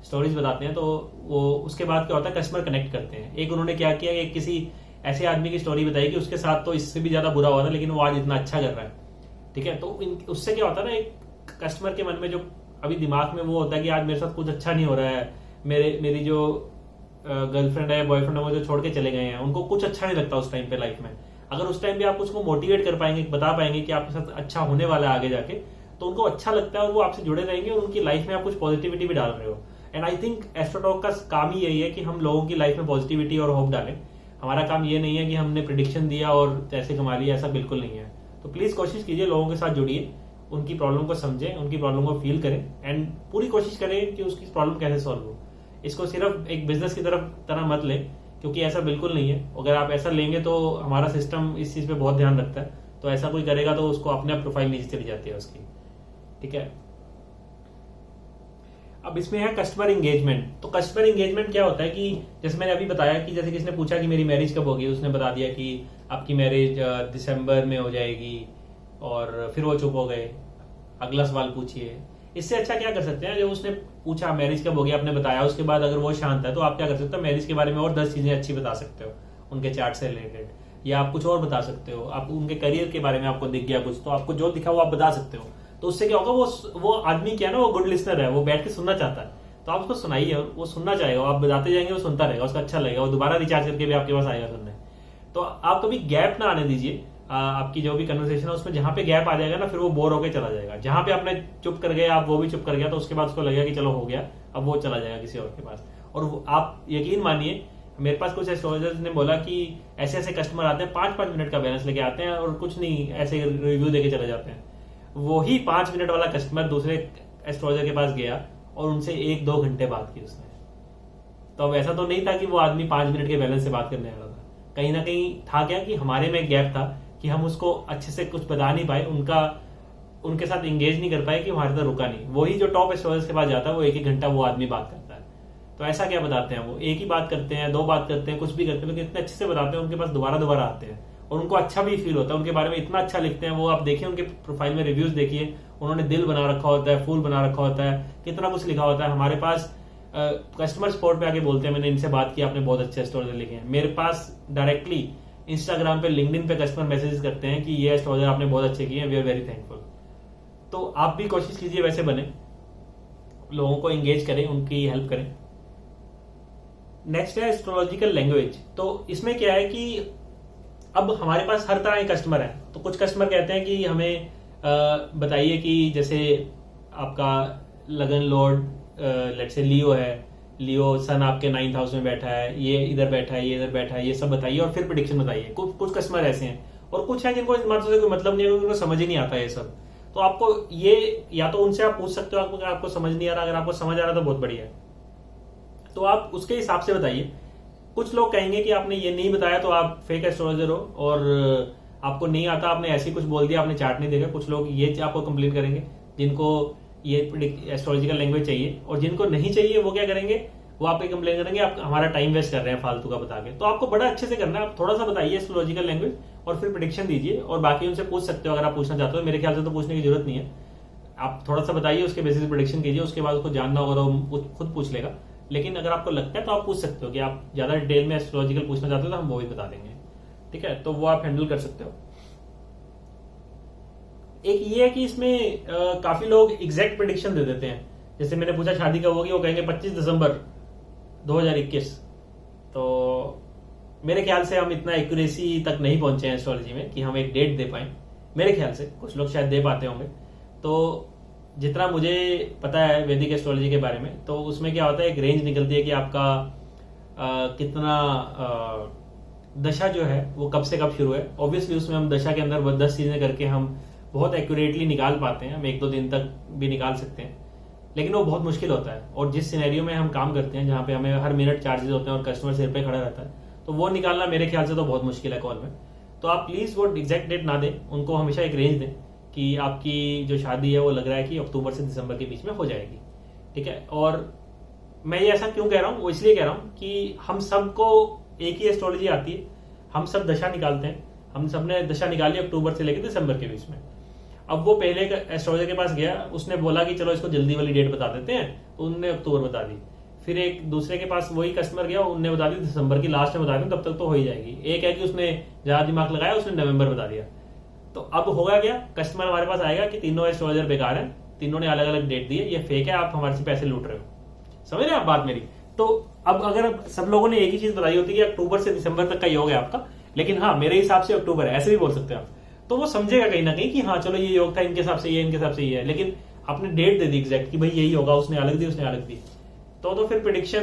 स्टोरीज बताते हैं, तो वो उसके बाद क्या होता है कस्टमर कनेक्ट करते हैं। एक उन्होंने क्या किया, एक किसी ऐसे आदमी की स्टोरी बताई कि उसके साथ तो इससे भी ज्यादा बुरा हुआ था, लेकिन वो आज इतना अच्छा कर रहा है, ठीक है। तो उससे क्या होता है ना, एक कस्टमर के मन में जो अभी दिमाग में वो होता है कि आज मेरे साथ कुछ अच्छा नहीं हो रहा है, मेरी जो गर्लफ्रेंड है बॉयफ्रेंड है वो जो छोड़ के चले गए हैं, उनको कुछ अच्छा नहीं लगता उस टाइम पे लाइफ में। अगर उस टाइम पे आप उसको मोटिवेट कर पाएंगे, बता पाएंगे कि आपके साथ अच्छा होने वाला है आगे जाके, तो उनको अच्छा लगता है और वो आपसे जुड़े रहेंगे और उनकी लाइफ में आप कुछ पॉजिटिविटी भी डाल रहे हो। एंड आई थिंक एस्ट्रोटॉक का काम ही यही है कि हम लोगों की लाइफ में पॉजिटिविटी और होप डालें। हमारा काम ये नहीं है कि हमने प्रिडिक्शन दिया और पैसे कमा लिए, ऐसा बिल्कुल नहीं है। तो प्लीज कोशिश कीजिए, लोगों के साथ जुड़िए, उनकी प्रॉब्लम को समझें, उनकी प्रॉब्लम को फील करें, एंड पूरी कोशिश करें कि उसकी प्रॉब्लम कैसे सॉल्व हो। इसको सिर्फ एक बिजनेस की तरह मत लें, क्योंकि ऐसा बिल्कुल नहीं है। अगर आप ऐसा लेंगे तो हमारा सिस्टम इस चीज पे बहुत ध्यान रखता है, तो ऐसा कोई करेगा तो उसको अपने आप प्रोफाइल नीचे चली जाती है उसकी, ठीक है। अब इसमें है कस्टमर इंगेजमेंट। तो कस्टमर इंगेजमेंट क्या होता है कि जैसे मैंने अभी बताया कि जैसे किसी ने पूछा कि मेरी मैरिज कब होगी, उसने बता दिया कि आपकी मैरिज दिसंबर में हो जाएगी, और फिर वो चुप हो गए, अगला सवाल पूछिए। इससे अच्छा क्या कर सकते हैं, जो उसने पूछा मैरिज कब होगी आपने बताया, उसके बाद अगर वो शांत है तो आप क्या कर सकते हो, मैरिज के बारे में और 10 चीजें अच्छी बता सकते हो उनके चार्ट से रिलेटेड, या आप कुछ और बता सकते हो। आप उनके करियर के बारे में आपको दिख गया कुछ, तो आपको जो दिखा वो आप बता सकते हो। तो उससे क्या होगा, वो आदमी क्या है ना, वो गुड लिसनर है, वो बैठ के सुनना चाहता है, तो आप उसको सुनाइए और वो सुनना चाहेगा, आप बताते जाएंगे वो सुनता रहेगा, उसको अच्छा लगेगा, वो दोबारा रिचार्ज करके भी आपके पास आएगा सुनने। तो आप कभी गैप ना आने दीजिए आपकी जो भी कन्वर्सेशन है उसमें। जहां पे गैप आ जाएगा ना, फिर वो बोर होकर चला जाएगा। जहां पे आपने चुप कर गए, आप वो भी चुप कर गया, तो उसके बाद उसको लगेगा कि चलो हो गया, अब वो चला जाएगा किसी और के पास। और आप यकीन मानिए मेरे पास कुछ एस्ट्रोलॉजर्स ने बोला कि ऐसे ऐसे कस्टमर आते हैं 5-5 मिनट का बैलेंस लेके आते हैं और कुछ नहीं ऐसे रिव्यू देके चले जाते हैं। वही 5 मिनट वाला कस्टमर दूसरे एस्ट्रोलॉजर के पास गया और उनसे 1-2 घंटे बात की उसने। तो अब ऐसा तो नहीं था कि वो आदमी 5 मिनट के बैलेंस से बात करने आ रहा था, कहीं ना कहीं था क्या कि हमारे में गैप था कि हम उसको अच्छे से कुछ बता नहीं पाए, उनके साथ एंगेज नहीं कर पाए कि हमारे तक रुका नहीं। वही जो टॉप एस्ट्रोलॉजर के पास जाता है वो 1-1 घंटा वो आदमी बात करता है। तो ऐसा क्या बताते हैं, वो एक ही बात करते हैं, 2 बात करते हैं, कुछ भी करते हैं, लेकिन इतने अच्छे से बताते हैं, उनके पास दोबारा दोबारा आते हैं और उनको अच्छा भी फील होता है, उनके बारे में इतना अच्छा लिखते हैं वो। आप देखिए उनके प्रोफाइल में रिव्यूज देखिए, उन्होंने दिल बना रखा होता है, फूल बना रखा होता है, कितना कुछ लिखा होता है। हमारे पास कस्टमर सपोर्ट पे आके बोलते हैं मैंने इनसे बात की, आपने बहुत अच्छे एस्ट्रोलॉजर लिखे हैं। मेरे पास डायरेक्टली इंस्टाग्राम पे, लिंक्डइन पे कस्टमर मैसेजेस करते हैं कि ये एस्ट्रोलॉजर आपने बहुत अच्छे किए हैं, वी आर वेरी थैंकफुल। तो आप भी कोशिश कीजिए वैसे बने, लोगों को एंगेज करें, उनकी हेल्प करें। नेक्स्ट है एस्ट्रोलॉजिकल लैंग्वेज। तो इसमें क्या है कि अब हमारे पास हर तरह के कस्टमर हैं। तो कुछ कस्टमर कहते हैं कि हमें बताइए कि जैसे आपका लगन लॉर्ड लेट्स से लियो है, लियो सन आपके 9th हाउस में बैठा है, ये इधर बैठा है, ये इधर बैठा है, ये सब बताइए और फिर प्रेडिक्शन बताइए। कुछ कस्टमर ऐसे हैं और कुछ हैं जिनको इस बातों से कोई मतलब नहीं है, उनको समझ ही नहीं आता ये सब। तो आपको ये या तो उनसे आप पूछ सकते हो आपको समझ नहीं आ रहा, अगर आपको समझ आ रहा तो बहुत बढ़िया है, तो आप उसके हिसाब से बताइए। कुछ लोग कहेंगे कि आपने ये नहीं बताया तो आप फेक एस्ट्रोलॉजर हो और आपको नहीं आता, आपने ऐसे ही कुछ बोल दिया, आपने चार्ट नहीं देखा। कुछ लोग ये आपको कंप्लेन करेंगे जिनको ये एस्ट्रोलॉजिकल लैंग्वेज चाहिए, और जिनको नहीं चाहिए वो क्या करेंगे, वो आपको कंप्लेन करेंगे आप हमारा टाइम वेस्ट कर रहे हैं फालतू का बता के। तो आपको बड़ा अच्छे से करना है, आप थोड़ा सा बताइए एस्ट्रोलॉजिकल लैंग्वेज और फिर प्रेडिक्शन दीजिए, और बाकी उनसे पूछ सकते हो अगर आप पूछना चाहते हो। मेरे ख्याल से तो पूछने की जरूरत नहीं है, आप थोड़ा सा बताइए, उसके बेसिस प्रेडिक्शन कीजिए, उसके बाद उसको जानना होगा तो वो खुद पूछ लेगा। लेकिन अगर आपको लगता है तो आप पूछ सकते हो कि आप ज्यादा डिटेल में एस्ट्रोलॉजिकल पूछना चाहते हो तो हम वो भी बता देंगे, ठीक है। तो वो आप हैंडल कर सकते हो। एक ये है कि इसमें काफी लोग एग्जैक्ट प्रेडिक्शन दे देते हैं। जैसे मैंने पूछा शादी कब होगी, वो कहेंगे 25 दिसंबर 2021। तो मेरे ख्याल से हम इतना एक्यूरेसी तक नहीं पहुंचे हैं एस्ट्रोलॉजी में कि हम एक डेट दे पाए। मेरे ख्याल से कुछ लोग शायद दे पाते होंगे। तो जितना मुझे पता है वैदिक एस्ट्रोलॉजी के बारे में, तो उसमें क्या होता है, एक रेंज निकलती है कि आपका कितना दशा जो है वो कब से कब शुरू है। ऑब्वियसली उसमें हम दशा के अंदर 10 चीजें करके हम बहुत एक्यूरेटली निकाल पाते हैं, हम 1-2 दिन तक भी निकाल सकते हैं, लेकिन वो बहुत मुश्किल होता है। और जिस सिनेरियो में हम काम करते हैं जहां पे हमें हर मिनट चार्जेस होते हैं और कस्टमर सिर पे खड़ा रहता है, तो वो निकालना मेरे ख्याल से तो बहुत मुश्किल है कॉल में। तो आप प्लीज वो एग्जैक्ट डेट ना दें, उनको हमेशा एक रेंज दें कि आपकी जो शादी है वो लग रहा है कि अक्टूबर से दिसंबर के बीच में हो जाएगी, ठीक है। और मैं ये ऐसा क्यों कह रहा हूँ, वो इसलिए कह रहा हूँ कि हम सबको एक ही एस्ट्रोलॉजी आती है, हम सब दशा निकालते हैं, हम सब ने दशा निकाली अक्टूबर से लेकर दिसंबर के बीच में। अब वो पहले एस्ट्रोलॉजर के पास गया, उसने बोला कि चलो इसको जल्दी वाली डेट बता देते हैं, तो उनने अक्टूबर बता दी। फिर एक दूसरे के पास वही कस्टमर गया, उनने बता दी दिसंबर की लास्ट में बता दी, तब तक तो हो ही जाएगी। एक है कि उसने ज्यादा दिमाग लगाया, उसने नवंबर बता दिया। तो अब होगा क्या, कस्टमर हमारे पास आएगा कि तीनों एस्ट्रोलॉजर बेकार हैं, तीनों ने अलग अलग डेट दी है, ये फेक है, आप हमारे से पैसे लूट रहे हो। समझ रहे हैं आप बात मेरी। तो अब अगर सब लोगों ने एक ही चीज बताई होती कि अक्टूबर से दिसंबर तक का योग है आपका, लेकिन हाँ मेरे हिसाब से अक्टूबर है, ऐसे भी बोल सकते हैं आप, तो वो समझेगा कहीं ना कहीं कि हाँ चलो ये योग था, इनके हिसाब से ये, इनके हिसाब से ये है। लेकिन आपने डेट दे दी एग्जैक्ट कि भाई यही होगा, उसने अलग दी, उसने अलग दी, तो फिर प्रेडिक्शन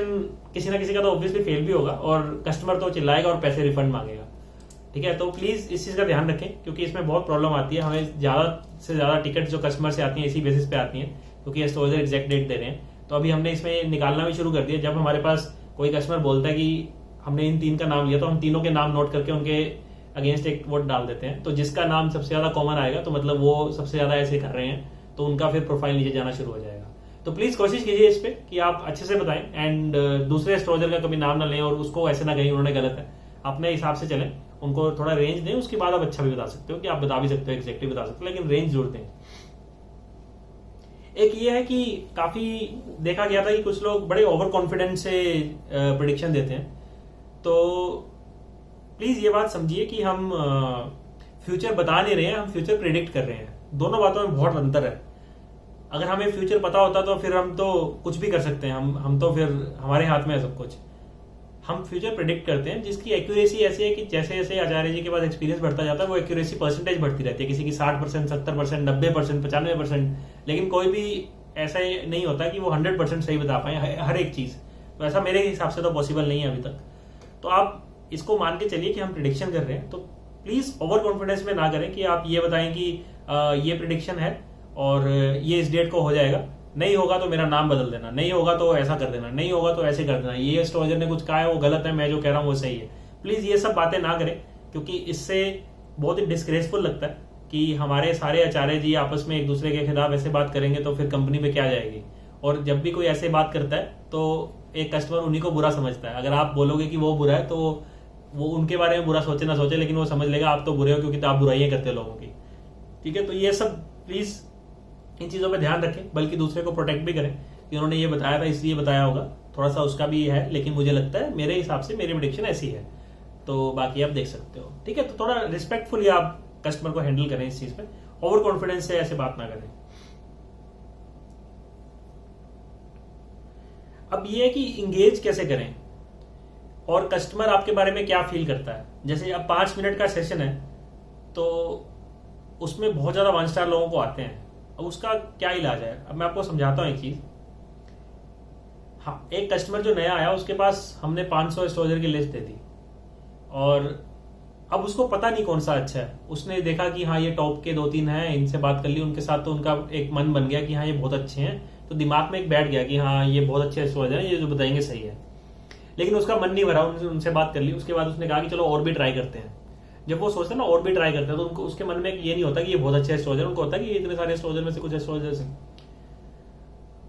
किसी ना किसी का तो ऑब्वियसली फेल भी होगा और कस्टमर तो चिल्लाएगा और पैसे रिफंड मांगेगा, ठीक है। तो प्लीज इस चीज का ध्यान रखें, क्योंकि इसमें बहुत प्रॉब्लम आती है। हमें ज्यादा से ज्यादा टिकट जो कस्टमर से आती है इसी बेसिस पे आती है, क्योंकि एस्ट्रोलॉजर एग्जैक्ट डेट दे रहे हैं। तो अभी हमने इसमें निकालना भी शुरू कर दिया। जब हमारे पास कोई कस्टमर बोलता है कि हमने इन 3 का नाम लिया, तो हम तीनों के नाम नोट करके उनके अगेंस्ट एक वोट डाल देते हैं। तो जिसका नाम सबसे ज्यादा कॉमन आएगा तो मतलब वो सबसे ज्यादा ऐसे कर रहे हैं, तो उनका फिर प्रोफाइल नीचे जाना शुरू हो जाएगा। तो प्लीज कोशिश कीजिए इस पे कि आप अच्छे से बताएं, एंड दूसरे एस्ट्रोलॉजर का कभी नाम ना लें और उसको ऐसे ना कहें उन्होंने गलत है। अपने हिसाब से चलें, उनको थोड़ा रेंज दें, उसके बाद आप अच्छा भी बता सकते हो कि आप बता भी सकते हो, एग्जैक्टली बता सकते हो, लेकिन रेंज जरूर दें। एक ये है कि काफी देखा गया था कि कुछ लोग बड़े ओवर कॉन्फिडेंस से प्रेडिक्शन देते हैं। तो प्लीज ये बात समझिए कि हम फ्यूचर बता नहीं रहे हैं, हम फ्यूचर प्रेडिक्ट कर रहे हैं। दोनों बातों में बहुत अंतर है। अगर हमें फ्यूचर पता होता तो फिर हम तो कुछ भी कर सकते हैं, हम तो फिर हमारे हाथ में है सब कुछ। हम फ्यूचर प्रेडिक्ट करते हैं जिसकी एक्यूरेसी ऐसी है कि जैसे जैसे आचार्य जी के पास एक्सपीरियंस बढ़ता जाता है वो एक्यूरेसी परसेंटेज बढ़ती रहती है। किसी की 60%, 70%, 90%, 95%, लेकिन कोई भी ऐसा नहीं होता कि वो 100% सही बता पाए हर एक चीज। तो ऐसा मेरे हिसाब से तो पॉसिबल नहीं है अभी तक। तो आप इसको मान के चलिए कि हम प्रिडिक्शन कर रहे हैं, तो प्लीज ओवर कॉन्फिडेंस में ना करें कि आप ये बताएं कि ये प्रिडिक्शन है और ये इस डेट को हो जाएगा, नहीं होगा तो मेरा नाम बदल देना, नहीं होगा तो ऐसा कर देना, नहीं होगा तो ऐसे कर देना, ये एस्ट्रोलॉजर ने कुछ कहा है वो गलत है, मैं जो कह रहा हूँ वो सही है। प्लीज ये सब बातें ना करें, क्योंकि इससे बहुत ही डिस्ग्रेसफुल लगता है कि हमारे सारे आचार्य जी आपस में एक दूसरे के खिलाफ ऐसे बात करेंगे तो फिर कंपनी पे क्या जाएगी। और जब भी कोई ऐसे बात करता है तो एक कस्टमर उन्हीं को बुरा समझता है। अगर आप बोलोगे कि वो बुरा है तो वो उनके बारे में बुरा सोचे ना सोचे, लेकिन वो समझ लेगा आप तो बुरे हो, क्योंकि तो आप बुराइयां करते हो लोगों की। ठीक है, तो ये सब प्लीज इन चीजों पे ध्यान रखें, बल्कि दूसरे को प्रोटेक्ट भी करें कि उन्होंने ये बताया था इसलिए बताया होगा, थोड़ा सा उसका भी है, लेकिन मुझे लगता है मेरे हिसाब से मेरी प्रेडिक्शन ऐसी है। तो बाकी आप देख सकते हो। ठीक है, तो थोड़ा रिस्पेक्टफुली आप कस्टमर को हैंडल करें इस चीज पे, ओवर कॉन्फिडेंस से ऐसे बात ना करें। अब ये है कि इंगेज कैसे करें और कस्टमर आपके बारे में क्या फील करता है। जैसे अब 5 मिनट का सेशन है तो उसमें बहुत ज्यादा 1 स्टार लोगों को आते हैं, अब उसका क्या इलाज है। अब मैं आपको समझाता हूं एक चीज। हाँ, एक कस्टमर जो नया आया उसके पास हमने 500 एस्ट्रोलॉजर की लिस्ट दे दी और अब उसको पता नहीं कौन सा अच्छा है। उसने देखा कि हाँ ये टॉप के 2-3 हैं, इनसे बात कर ली उनके साथ, तो उनका एक मन बन गया कि हाँ ये बहुत अच्छे हैं, तो दिमाग में एक बैठ गया कि हाँ ये बहुत अच्छे एस्ट्रोलॉजर हैं, ये जो बताएंगे सही है। लेकिन उसका मन नहीं भरा, उनसे बात कर ली। उसके बाद उसने कहा कि चलो और भी ट्राई करते हैं। जब वो सोचते हैं ना और भी ट्राई करते हैं तो उनको उसके मन में ये नहीं होता कि ये बहुत अच्छे एस्ट्रोलॉजर, उनको होता है कि इतने सारे एस्ट्रोलॉजर में से कुछ एस्ट्रोलॉजर हैं।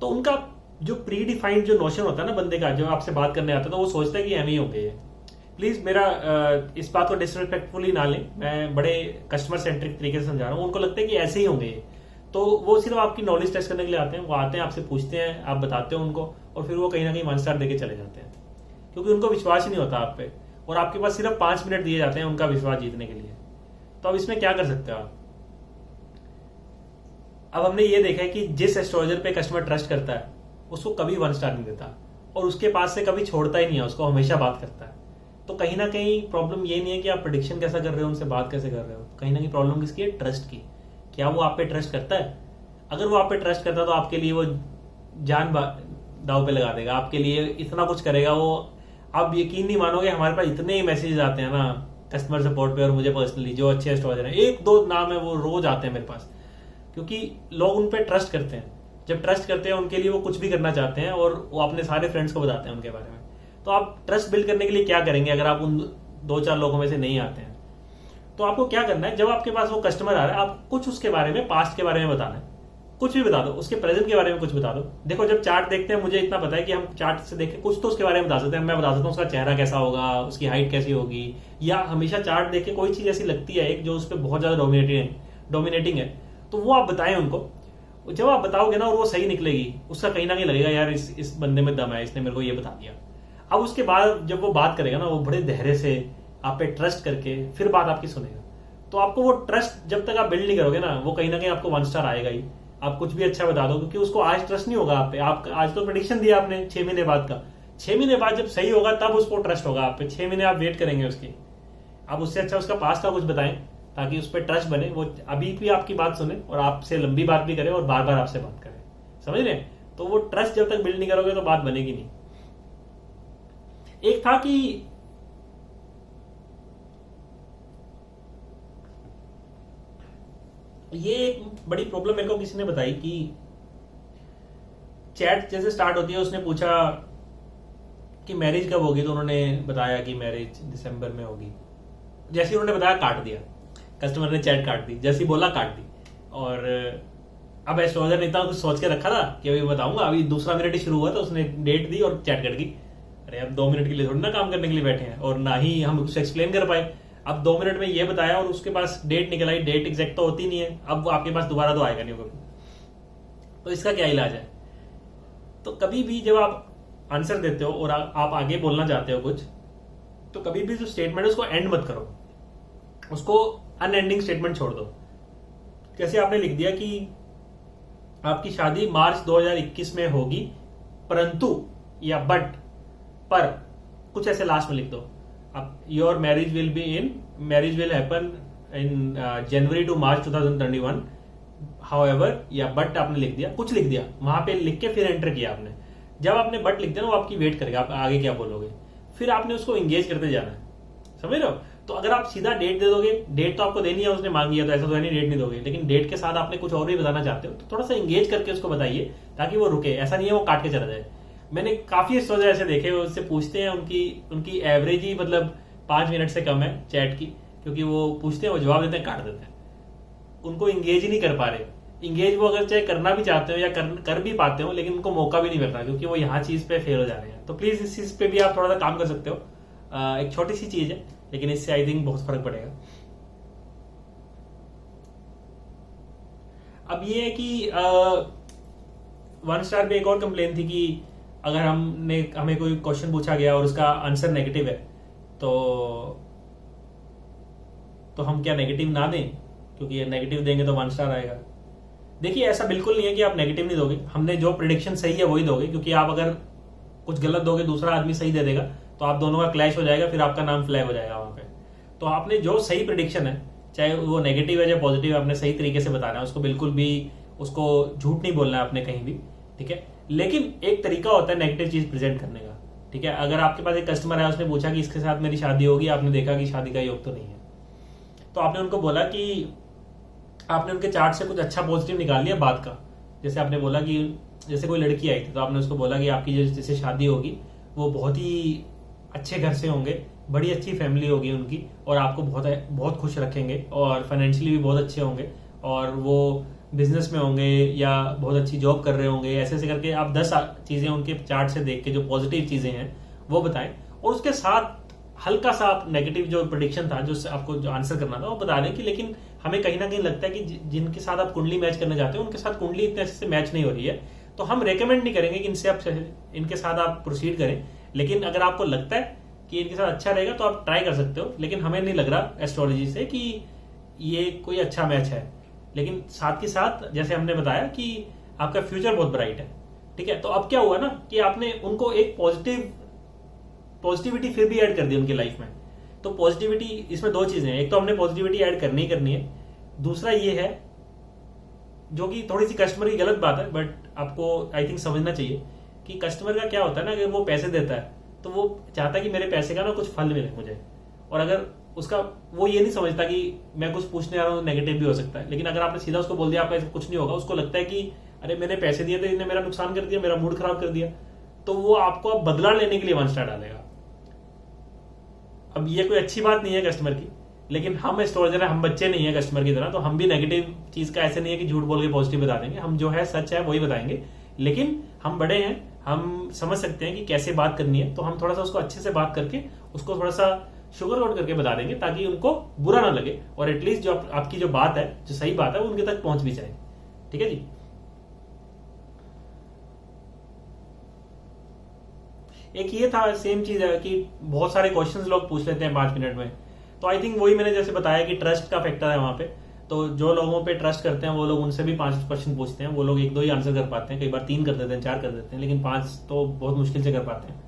तो उनका जो प्री डिफाइंड जो नोशन होता है ना बंदे का, जो आपसे बात करने आता है तो वो सोचता है कि एम ही होंगे। प्लीज मेरा इस बात को डिसरिस्पेक्टफुली ना लें, मैं बड़े कस्टमर सेंट्रिक तरीके से समझा रहा हूँ। उनको लगता है कि ऐसे ही होंगे, तो वो सिर्फ आपकी नॉलेज टेस्ट करने के लिए आते हैं। वो आते हैं, आपसे पूछते हैं, आप बताते हो उनको, और फिर वो कहीं ना कहीं 1 स्टार देके चले जाते हैं, क्योंकि उनको विश्वास ही नहीं होता आप पे, और आपके पास सिर्फ 5 मिनट दिए जाते हैं उनका विश्वास जीतने के लिए। तो अब इसमें क्या कर सकते हो आप। अब हमने ये देखा है कि जिस एस्ट्रोलॉजर पे कस्टमर ट्रस्ट करता है उसको कभी 1 स्टार नहीं देता, और उसके पास से कभी छोड़ता ही नहीं है, उसको हमेशा बात करता है। तो कहीं ना कहीं प्रॉब्लम ये नहीं है कि आप प्रेडिक्शन कैसा कर रहे हो, उनसे बात कैसे कर रहे हो, कहीं ना कहीं प्रॉब्लम किसकी है, ट्रस्ट की। क्या वो आप पे ट्रस्ट करता है? अगर वो आप पे ट्रस्ट करता है तो आपके लिए वो जान दाव पे लगा देगा, आपके लिए इतना कुछ करेगा वो। आप यकीन नहीं मानोगे, हमारे पास इतने ही मैसेज आते हैं ना कस्टमर सपोर्ट पे और मुझे पर्सनली, जो अच्छे एस्ट्रोलॉजर हैं, 1-2 नाम है वो रोज आते हैं मेरे पास, क्योंकि लोग उन पे ट्रस्ट करते हैं। जब ट्रस्ट करते हैं उनके लिए वो कुछ भी करना चाहते हैं, और वो अपने सारे फ्रेंड्स को बताते हैं उनके बारे में। तो आप ट्रस्ट बिल्ड करने के लिए क्या करेंगे अगर आप उन 2-4 लोगों में से नहीं आते हैं? तो आपको क्या करना है, जब आपके पास वो कस्टमर आ रहा है, आप कुछ उसके बारे में, पास्ट के बारे में बताना है, कुछ भी बता दो, उसके प्रेजेंट के बारे में कुछ बता दो। देखो जब चार्ट देखते हैं, मुझे इतना पता है कि हम चार्ट से देख के कुछ तो उसके बारे में बता सकते हैं। मैं बता सकता हूँ उसका चेहरा कैसा होगा, उसकी हाइट कैसी होगी, या हमेशा चार्ट देख के कोई चीज ऐसी लगती है एक जो उस पर बहुत ज्यादा डोमिनेटिंग है, तो वो आप बताएं उनको। जब आप बताओगे ना और वो सही निकलेगी, उसका कहीं ना कहीं लगेगा यार इस बंदे में दम है, इसने मेरे को ये बता दिया। अब उसके बाद जब वो बात करेगा ना, वो बड़े धैर्य से आप पे ट्रस्ट करके फिर बात आपकी सुनेगा। तो आपको वो ट्रस्ट जब तक आप बिल्ड नहीं करोगे ना, वो कहीं ना कहीं आपको 1 स्टार आएगा ही। आप कुछ भी अच्छा बता दो, क्योंकि उसको आज ट्रस्ट नहीं होगा आप पे। आप आज तो प्रेडिक्शन दिया आपने 6 महीने बाद का, 6 महीने बाद जब सही होगा तब उसको ट्रस्ट होगा आप पे। 6 महीने आप वेट करेंगे उसकी। आप उससे अच्छा उसका पास्ट का कुछ बताएं ताकि उस पर ट्रस्ट बने, वो अभी भी आपकी बात सुने और आपसे लंबी बात भी करे और बार बार आपसे बात करे। समझ रहे? तो वो ट्रस्ट जब तक बिल्ड नहीं करोगे तो बात बनेगी नहीं। एक था कि ये एक बड़ी प्रॉब्लम मेरे को किसी ने बताई कि चैट जैसे स्टार्ट होती है, उसने पूछा कि मैरिज कब होगी, तो उन्होंने बताया कि मैरिज दिसंबर में होगी। जैसे ही उन्होंने बताया काट दिया, कस्टमर ने चैट काट दी, जैसे ही बोला काट दी। और अब एस्ट्रोलॉजर ने इतना कुछ सोच के रखा था कि अभी बताऊंगा, अभी दूसरा मिनट ही शुरू हुआ, तो उसने डेट दी और चैट कट गई। अरे अब 2 मिनट के लिए थोड़ी ना काम करने के लिए बैठे हैं, और ना ही हम कुछ एक्सप्लेन कर पाए। अब 2 मिनट में ये बताया और उसके पास डेट निकल आई, डेट एग्जैक्ट तो होती नहीं है, अब आपके पास दोबारा तो आएगा नहीं कभी। तो इसका क्या इलाज है? तो कभी भी जब आप आंसर देते हो और आप आगे बोलना चाहते हो कुछ, तो कभी भी जो स्टेटमेंट है उसको एंड मत करो, उसको अनएंडिंग स्टेटमेंट छोड़ दो। जैसे आपने लिख दिया कि आपकी शादी मार्च 2021 में होगी, परंतु या बट, पर, कुछ ऐसे लास्ट में लिख दो। अब your marriage will happen in January to March 2021, however, या बट आपने लिख दिया, कुछ लिख दिया वहां पे, लिख के फिर एंटर किया आपने। जब आपने बट लिख दिया ना, वो आपकी वेट करेगा आप आगे क्या बोलोगे। फिर आपने उसको एंगेज करते जाना है, समझ रहे हो। तो अगर आप सीधा डेट दे दोगे, डेट तो आपको देनी है, उसने मांगी है तो ऐसा तो है नहीं डेट नहीं दोगे, लेकिन डेट के साथ आपने कुछ और भी बताना चाहते हो तो थोड़ा सा एंगेज करके उसको बताइए ताकि वो रुके, ऐसा नहीं है वो काट के चला जाए। मैंने काफी एस्ट्रोलॉजर ऐसे देखे, वो उससे पूछते हैं, उनकी एवरेज ही मतलब 5 मिनट से कम है चैट की, क्योंकि वो पूछते हैं, वो जवाब देते हैं, काट देते हैं, उनको इंगेज ही नहीं कर पा रहे। इंगेज वो अगर चाहे करना भी चाहते हो या कर भी पाते हो, लेकिन उनको मौका भी नहीं मिल रहा क्योंकि वो यहाँ चीज पे फेल हो जा रहे हैं। तो प्लीज इस चीज पे भी आप थोड़ा सा काम कर सकते हो। एक छोटी सी चीज है लेकिन इससे आई थिंक बहुत फर्क पड़ेगा। अब ये है कि 1 स्टार पे एक और कंप्लेन थी कि अगर हमें कोई क्वेश्चन पूछा गया और उसका आंसर नेगेटिव है तो हम क्या नेगेटिव ना दें, क्योंकि नेगेटिव देंगे तो 1 स्टार आएगा। देखिए ऐसा बिल्कुल नहीं है कि आप नेगेटिव नहीं दोगे, हमने जो प्रिडिक्शन सही है वही दोगे, क्योंकि आप अगर कुछ गलत दोगे दूसरा आदमी सही दे देगा तो आप दोनों का क्लैश हो जाएगा, फिर आपका नाम फ्लैग हो जाएगा वहां पे। तो आपने जो सही प्रिडिक्शन है, चाहे वो नेगेटिव है या पॉजिटिव, आपने सही तरीके से बताना है उसको, बिल्कुल भी उसको झूठ नहीं बोलना है आपने कहीं भी, ठीक है। लेकिन एक तरीका होता है नेगेटिव चीज प्रेजेंट करने का, ठीक है। अगर आपके पास एक कस्टमर है, उसने पूछा कि इसके साथ मेरी शादी होगी, आपने देखा कि शादी का योग तो नहीं है, तो आपने उनको बोला कि आपने उनके चार्ट से कुछ अच्छा पॉजिटिव निकाल लिया बात का। जैसे आपने बोला कि जैसे कोई लड़की आई थी तो आपने उसको बोला कि आपकी जैसे शादी होगी वो बहुत ही अच्छे घर से होंगे, बड़ी अच्छी फैमिली होगी उनकी, और आपको बहुत बहुत खुश रखेंगे और फाइनेंशियली भी बहुत अच्छे होंगे, और वो बिजनेस में होंगे या बहुत अच्छी जॉब कर रहे होंगे। ऐसे ऐसे करके आप 10 चीजें उनके चार्ट से देख के जो पॉजिटिव चीजें हैं वो बताएं, और उसके साथ हल्का सा आप नेगेटिव जो प्रेडिक्शन था, जो आपको जो आंसर करना था वो बता दें कि लेकिन हमें कहीं ना कहीं लगता है कि जिनके साथ आप कुंडली मैच करने जाते हो उनके साथ कुंडली इतने अच्छे से मैच नहीं हो रही है, तो हम रेकमेंड नहीं करेंगे कि इनके साथ आप प्रोसीड करें। लेकिन अगर आपको लगता है कि इनके साथ अच्छा रहेगा तो आप ट्राई कर सकते हो, लेकिन हमें नहीं लग रहा एस्ट्रोलॉजी से कि ये कोई अच्छा मैच है। लेकिन साथ के साथ जैसे हमने बताया कि आपका फ्यूचर बहुत ब्राइट है, ठीक है। तो अब क्या हुआ ना कि आपने उनको एक पॉजिटिविटी फिर भी ऐड कर दी उनकी लाइफ में। तो पॉजिटिविटी इसमें 2 चीजें हैं, एक तो हमने पॉजिटिविटी ऐड करनी ही करनी है, दूसरा ये है जो कि थोड़ी सी कस्टमर की गलत बात है, बट आपको आई थिंक समझना चाहिए कि कस्टमर का क्या होता है ना, अगर वो पैसे देता है तो वो चाहता है कि मेरे पैसे का ना कुछ फल मिले मुझे, और अगर उसका वो ये नहीं समझता कि मैं कुछ पूछने आ रहा हूँ, नेगेटिव भी हो सकता है। लेकिन अगर आपने सीधा उसको बोल दिया आपका ऐसा कुछ नहीं होगा, उसको लगता है कि अरे मैंने पैसे दिए थे, इन्हें मेरा नुकसान कर दिया, मेरा मूड खराब कर दिया, तो वो आपको अब बदला लेने के लिए 1 स्टार डालेगा। अब ये कोई अच्छी बात नहीं है कस्टमर की, लेकिन हम एस्ट्रोलॉजर है, हम बच्चे नहीं है कस्टमर की तरह, तो हम भी नेगेटिव चीज का ऐसे नहीं है कि झूठ बोल के पॉजिटिव बता देंगे, हम जो है सच है वही बताएंगे। लेकिन हम बड़े हैं, हम समझ सकते हैं कि कैसे बात करनी है, तो हम थोड़ा सा उसको अच्छे से बात करके उसको थोड़ा सा शुगर कोट करके बता देंगे ताकि उनको बुरा ना लगे, और एटलीस्ट जो आपकी जो बात है, जो सही बात है, वो उनके तक पहुंच भी जाए, ठीक है जी। एक ये था, सेम चीज है कि बहुत सारे क्वेश्चंस लोग पूछ लेते हैं 5 मिनट में, तो आई थिंक वही मैंने जैसे बताया कि ट्रस्ट का फैक्टर है वहां पे। तो जो लोगों पे ट्रस्ट करते हैं वो लोग उनसे भी 5 क्वेश्चन पूछते हैं, वो लोग 1-2 ही आंसर कर पाते हैं, कई बार 3 कर देते हैं, 4 कर देते हैं, लेकिन 5 तो बहुत मुश्किल से कर पाते हैं।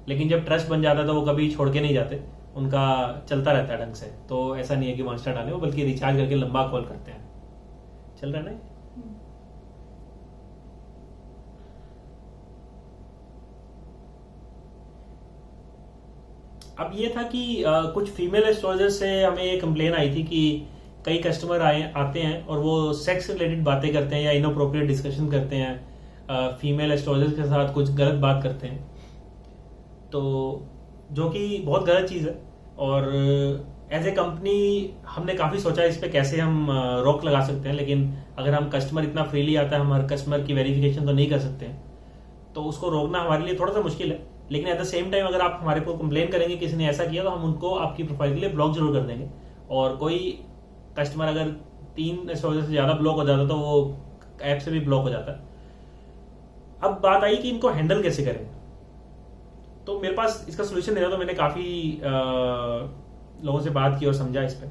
लेकिन जब ट्रस्ट बन जाता है तो वो कभी छोड़ के नहीं जाते, उनका चलता रहता है ढंग से। तो ऐसा नहीं है कि 1 स्टार डाले, वो बल्कि रिचार्ज करके लंबा कॉल करते हैं। चल रहा है ना। अब ये था कि कुछ फीमेल एस्ट्रोलॉजर से हमें ये कंप्लेन आई थी कि कई कस्टमर आते हैं और वो सेक्स रिलेटेड बातें करते हैं या इनअप्रोप्रिएट डिस्कशन करते हैं, फीमेल एस्ट्रोलॉजर के साथ कुछ गलत बात करते हैं, तो जो कि बहुत गलत चीज़ है। और एज ए कंपनी हमने काफ़ी सोचा इस पे कैसे हम रोक लगा सकते हैं, लेकिन अगर हम कस्टमर इतना फ्रीली आता है, हम हर कस्टमर की वेरिफिकेशन तो नहीं कर सकते हैं, तो उसको रोकना हमारे लिए थोड़ा सा मुश्किल है। लेकिन एट द सेम टाइम अगर आप हमारे को कंप्लेन करेंगे किसी ने ऐसा किया, तो हम उनको आपकी प्रोफाइल के लिए ब्लॉक जरूर कर देंगे। और कोई कस्टमर अगर 3 एस्ट्रोलॉजर से ज्यादा ब्लॉक हो जाता है तो वो ऐप से भी ब्लॉक हो जाता है। अब बात आई कि इनको हैंडल कैसे करें, तो मेरे पास इसका सोल्यूशन नहीं था, तो मैंने काफी लोगों से बात की और समझा इस पर।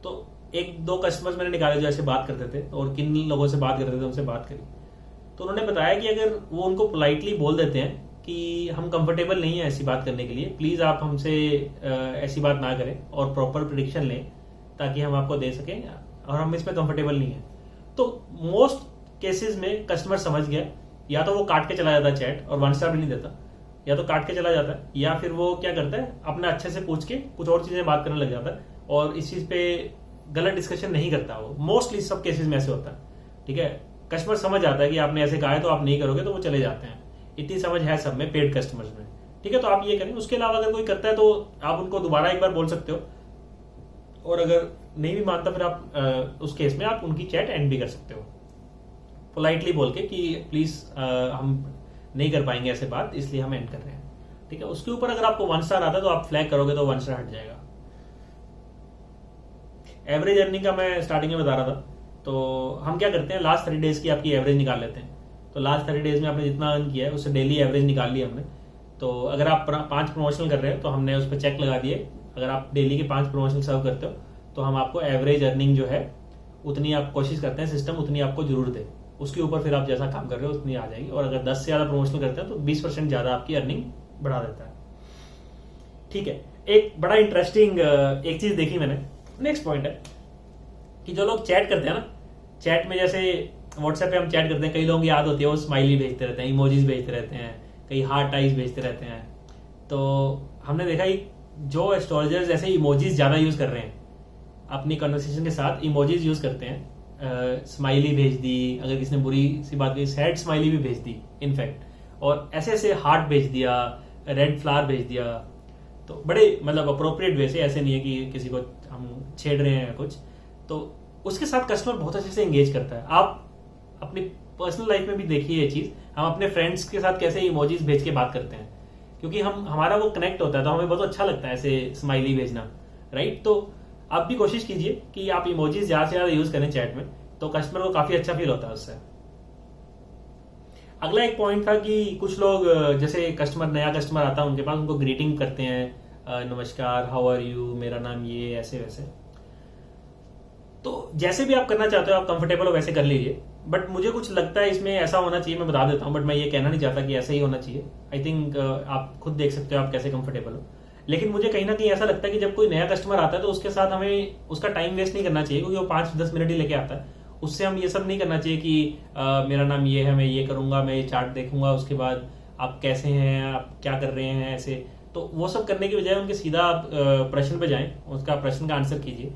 तो 1-2 कस्टमर्स मैंने निकाले जो ऐसे बात करते थे और किन लोगों से बात करते थे उनसे बात करी। तो उन्होंने बताया कि अगर वो उनको पोलाइटली बोल देते हैं कि हम कंफर्टेबल नहीं है ऐसी बात करने के लिए, प्लीज आप हमसे ऐसी बात ना करें और प्रॉपर प्रिडिक्शन लें ताकि हम आपको दे सकें, और हम इसमें कंफर्टेबल नहीं है, तो मोस्ट केसेस में कस्टमर समझ गया, या तो वो काट के चला जाता चैट और 1 स्टार भी नहीं देता, या तो काट के चला जाता है, या फिर वो क्या करता है अपना अच्छे से पूछ के कुछ और चीजें बात करने लग जाता है और इस चीज पे गलत डिस्कशन नहीं करता। वो मोस्टली सब केसेस में ऐसे होता है, ठीक है। कस्टमर समझ आता है कि आपने ऐसे कहा है तो आप नहीं करोगे, तो वो चले जाते हैं। इतनी समझ है सब में, पेड कस्टमर्स में, ठीक है। तो आप ये करें। उसके अलावा अगर कोई करता है तो आप उनको दोबारा एक बार बोल सकते हो, और अगर नहीं भी मानता फिर आप उस केस में आप उनकी चैट एंड भी कर सकते हो, पोलाइटली बोल के कि प्लीज हम नहीं कर पाएंगे ऐसे बात, इसलिए हम एंड कर रहे हैं, ठीक है। उसके ऊपर अगर आपको 1 स्टार आता है तो आप फ्लैग करोगे तो 1 स्टार हट जाएगा। एवरेज अर्निंग का मैं स्टार्टिंग में बता रहा था, तो हम क्या करते हैं, लास्ट 30 डेज की आपकी एवरेज निकाल लेते हैं। तो लास्ट 30 डेज में आपने जितना अर्न किया है उससे डेली एवरेज निकाल ली हमने। तो अगर आप 5 प्रमोशनल कर रहे हो तो हमने उस पर चेक लगा दिए, अगर आप डेली के 5 प्रमोशनल सर्व करते हो तो हम आपको एवरेज अर्निंग जो है उतनी आप कोशिश करते हैं सिस्टम उतनी आपको जरूर दे। उसके ऊपर फिर आप जैसा काम कर रहे हो उतनी आ जाएगी, और अगर 10 से ज्यादा प्रमोशनल करते हैं तो 20% ज्यादा आपकी अर्निंग बढ़ा देता है, ठीक है। एक बड़ा इंटरेस्टिंग एक चीज देखी मैंने, नेक्स्ट पॉइंट है कि जो लोग चैट करते हैं ना, चैट में जैसे व्हाट्सएप पे हम चैट करते हैं, कई लोगों की याद होती है वो स्माइली भेजते रहते हैं, इमोजीज भेजते रहते हैं, कई हार्ट आइज भेजते रहते हैं। तो हमने देखा कि जो एस्ट्रोलॉजर्स ऐसे इमोजीज ज्यादा यूज कर रहे हैं अपनी कन्वर्सेशन के साथ, इमोजीज यूज करते हैं, स्माइली भेज दी, अगर किसी ने बुरी सी बात कही सैड स्माइली भी भेज दी इनफैक्ट, और ऐसे ऐसे हार्ट भेज दिया, रेड फ्लावर भेज दिया, तो बड़े मतलब अप्रोप्रिएट वे से, ऐसे नहीं है कि किसी को हम छेड़ रहे हैं कुछ। तो उसके साथ कस्टमर बहुत अच्छे से एंगेज करता है। आप अपनी पर्सनल लाइफ में भी देखिए ये चीज, हम अपने फ्रेंड्स के साथ कैसे इमोजीज भेज के बात करते हैं, क्योंकि हमारा वो कनेक्ट होता है, तो हमें बहुत अच्छा लगता है ऐसे स्माइली भेजना, राइट। तो आप भी कोशिश कीजिए कि आप इमोजीज ज्यादा से ज्यादा यूज करें चैट में, तो कस्टमर को काफी अच्छा फील होता है उससे। अगला एक पॉइंट था कि कुछ लोग जैसे नया कस्टमर आता है उनके पास, उनको ग्रीटिंग करते हैं, नमस्कार, हाउ आर यू, मेरा नाम ये, ऐसे वैसे। तो जैसे भी आप करना चाहते हो, आप कंफर्टेबल हो वैसे कर लीजिए, बट मुझे कुछ लगता है इसमें ऐसा होना चाहिए, मैं बता देता हूं, बट मैं ये कहना नहीं चाहता कि ऐसा ही होना चाहिए। आई थिंक आप खुद देख सकते हो आप कैसे कंफर्टेबल हो, लेकिन मुझे कहीं ना कहीं ऐसा लगता है कि जब कोई नया कस्टमर आता है तो उसके साथ हमें उसका टाइम वेस्ट नहीं करना चाहिए, क्योंकि वो 5-10 मिनट ही लेके आता है। उससे हम ये सब नहीं करना चाहिए कि मेरा नाम ये है, मैं ये करूंगा, मैं ये चार्ट देखूंगा, उसके बाद आप कैसे हैं, आप क्या कर रहे हैं, ऐसे। तो वो सब करने की बजाय उनके सीधा आप प्रश्न पे जाएं, उसका प्रश्न का आंसर कीजिए,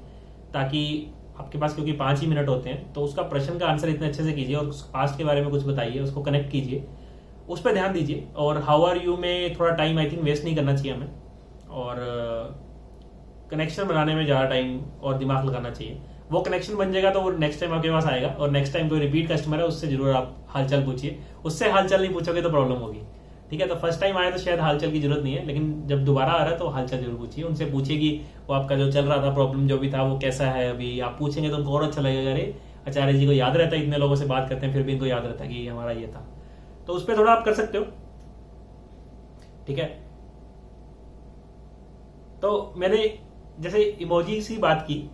ताकि आपके पास क्योंकि 5 ही मिनट होते हैं, तो उसका प्रश्न का आंसर इतने अच्छे से कीजिए और पास्ट के बारे में कुछ बताइए, उसको कनेक्ट कीजिए, उस पर ध्यान दीजिए। और हाउ आर यू में थोड़ा टाइम आई थिंक वेस्ट नहीं करना चाहिए हमें, और कनेक्शन बनाने में ज्यादा टाइम और दिमाग लगाना चाहिए। वो कनेक्शन बन जाएगा तो वो नेक्स्ट टाइम आपके पास आएगा, और नेक्स्ट टाइम कोई रिपीट कस्टमर है उससे जरूर आप हालचाल पूछिए। उससे हालचाल नहीं पूछोगे तो प्रॉब्लम होगी, ठीक है। तो फर्स्ट टाइम आया तो शायद हालचाल की जरूरत नहीं है, लेकिन जब दोबारा आ रहा है तो हालचाल जरूर पूछिए। उनसे पूछिए कि वो आपका जो चल रहा था प्रॉब्लम जो भी था वो कैसा है अभी। आप पूछेंगे तो उनको और अच्छा लगेगा, अरे आचार्य जी को याद रहता है, इतने लोगों से बात करते हैं फिर भी इनको याद रहता है कि हमारा ये था। तो उस पर थोड़ा आप कर सकते हो, ठीक है। तो मैंने जैसे इमोजी की बात की,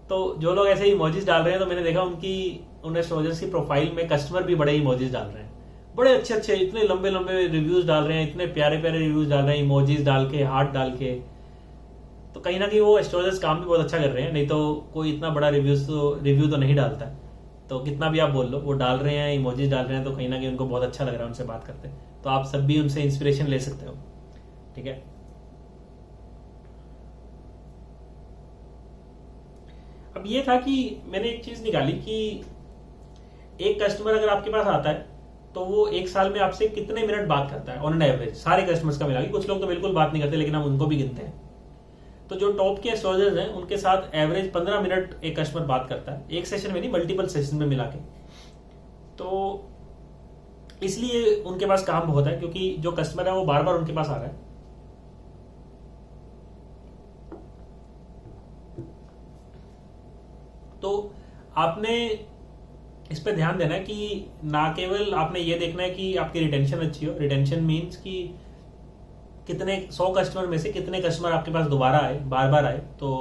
तो जो लोग ऐसे इमोजीज डाल रहे हैं तो मैंने देखा उन एस्ट्रोलॉजर्स की प्रोफाइल में कस्टमर भी बड़े इमोजीज डाल रहे हैं, बड़े अच्छे अच्छे, इतने लंबे लंबे रिव्यूज डाल रहे हैं, इतने प्यारे प्यारे रिव्यूज डाल रहे हैं, इमोजीज डाल के, हार्ट डाल के। तो कहीं ना कहीं वो एस्ट्रोलॉजर्स काम भी बहुत अच्छा कर रहे हैं, नहीं तो कोई इतना बड़ा रिव्यू तो नहीं डालता है। तो कितना भी आप बोल लो, वो डाल रहे हैं, इमोजीज डाल रहे हैं, तो कहीं ना कहीं उनको बहुत अच्छा लग रहा है उनसे बात करते। तो आप सब भी उनसे इंस्पिरेशन ले सकते हो, ठीक है। अब ये था कि मैंने एक चीज निकाली कि एक कस्टमर अगर आपके पास आता है तो वो 1 साल में आपसे कितने मिनट बात करता है ऑन एन एवरेज, सारे कस्टमर्स का मिला के। कुछ लोग तो बिल्कुल बात नहीं करते, लेकिन हम उनको भी गिनते हैं। तो जो टॉप के एस्ट्रोलॉजर्स हैं उनके साथ एवरेज 15 मिनट एक कस्टमर बात करता है, एक सेशन में नहीं, मल्टीपल सेशन में मिला के। तो इसलिए उनके पास काम बहुत है, क्योंकि जो कस्टमर है वो बार बार उनके पास आ रहा है। तो आपने इस पे ध्यान देना है कि ना केवल आपने ये देखना है कि आपकी रिटेंशन अच्छी हो। रिटेंशन मीन्स कि कितने 100 कस्टमर में से कितने कस्टमर आपके पास दोबारा आए, बार बार आए। तो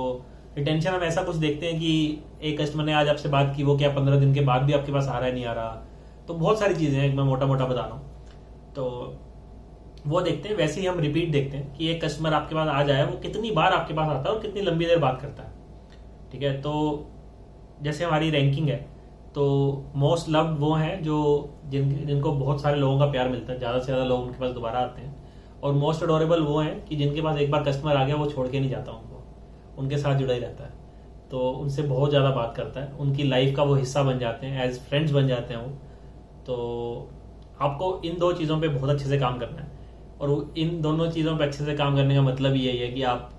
रिटेंशन हम ऐसा कुछ देखते हैं कि एक कस्टमर ने आज आपसे बात की, वो क्या 15 दिन के बाद भी आपके पास आ रहा है, नहीं आ रहा। तो बहुत सारी चीजें हैं, मैं मोटा मोटा बता रहा हूँ। तो वो देखते हैं। वैसे ही हम रिपीट देखते हैं कि एक कस्टमर आपके पास आ जाए, वो कितनी बार आपके पास आता है और कितनी लंबी देर बात करता है, ठीक है। तो जैसे हमारी रैंकिंग है, तो मोस्ट लव्ड वो हैं जो जिनको बहुत सारे लोगों का प्यार मिलता है, ज्यादा से ज्यादा लोग उनके पास दोबारा आते हैं। और मोस्ट अडोरेबल वो हैं कि जिनके पास एक बार कस्टमर आ गया वो छोड़ के नहीं जाता उनको, उनके साथ जुड़ा ही रहता है, तो उनसे बहुत ज़्यादा बात करता है, उनकी लाइफ का वो हिस्सा बन जाते हैं, एज फ्रेंड्स बन जाते हैं वो। तो आपको इन दो चीज़ों पे बहुत अच्छे से काम करना है, और इन दोनों चीज़ों पे अच्छे से काम करने का मतलब यही है कि आप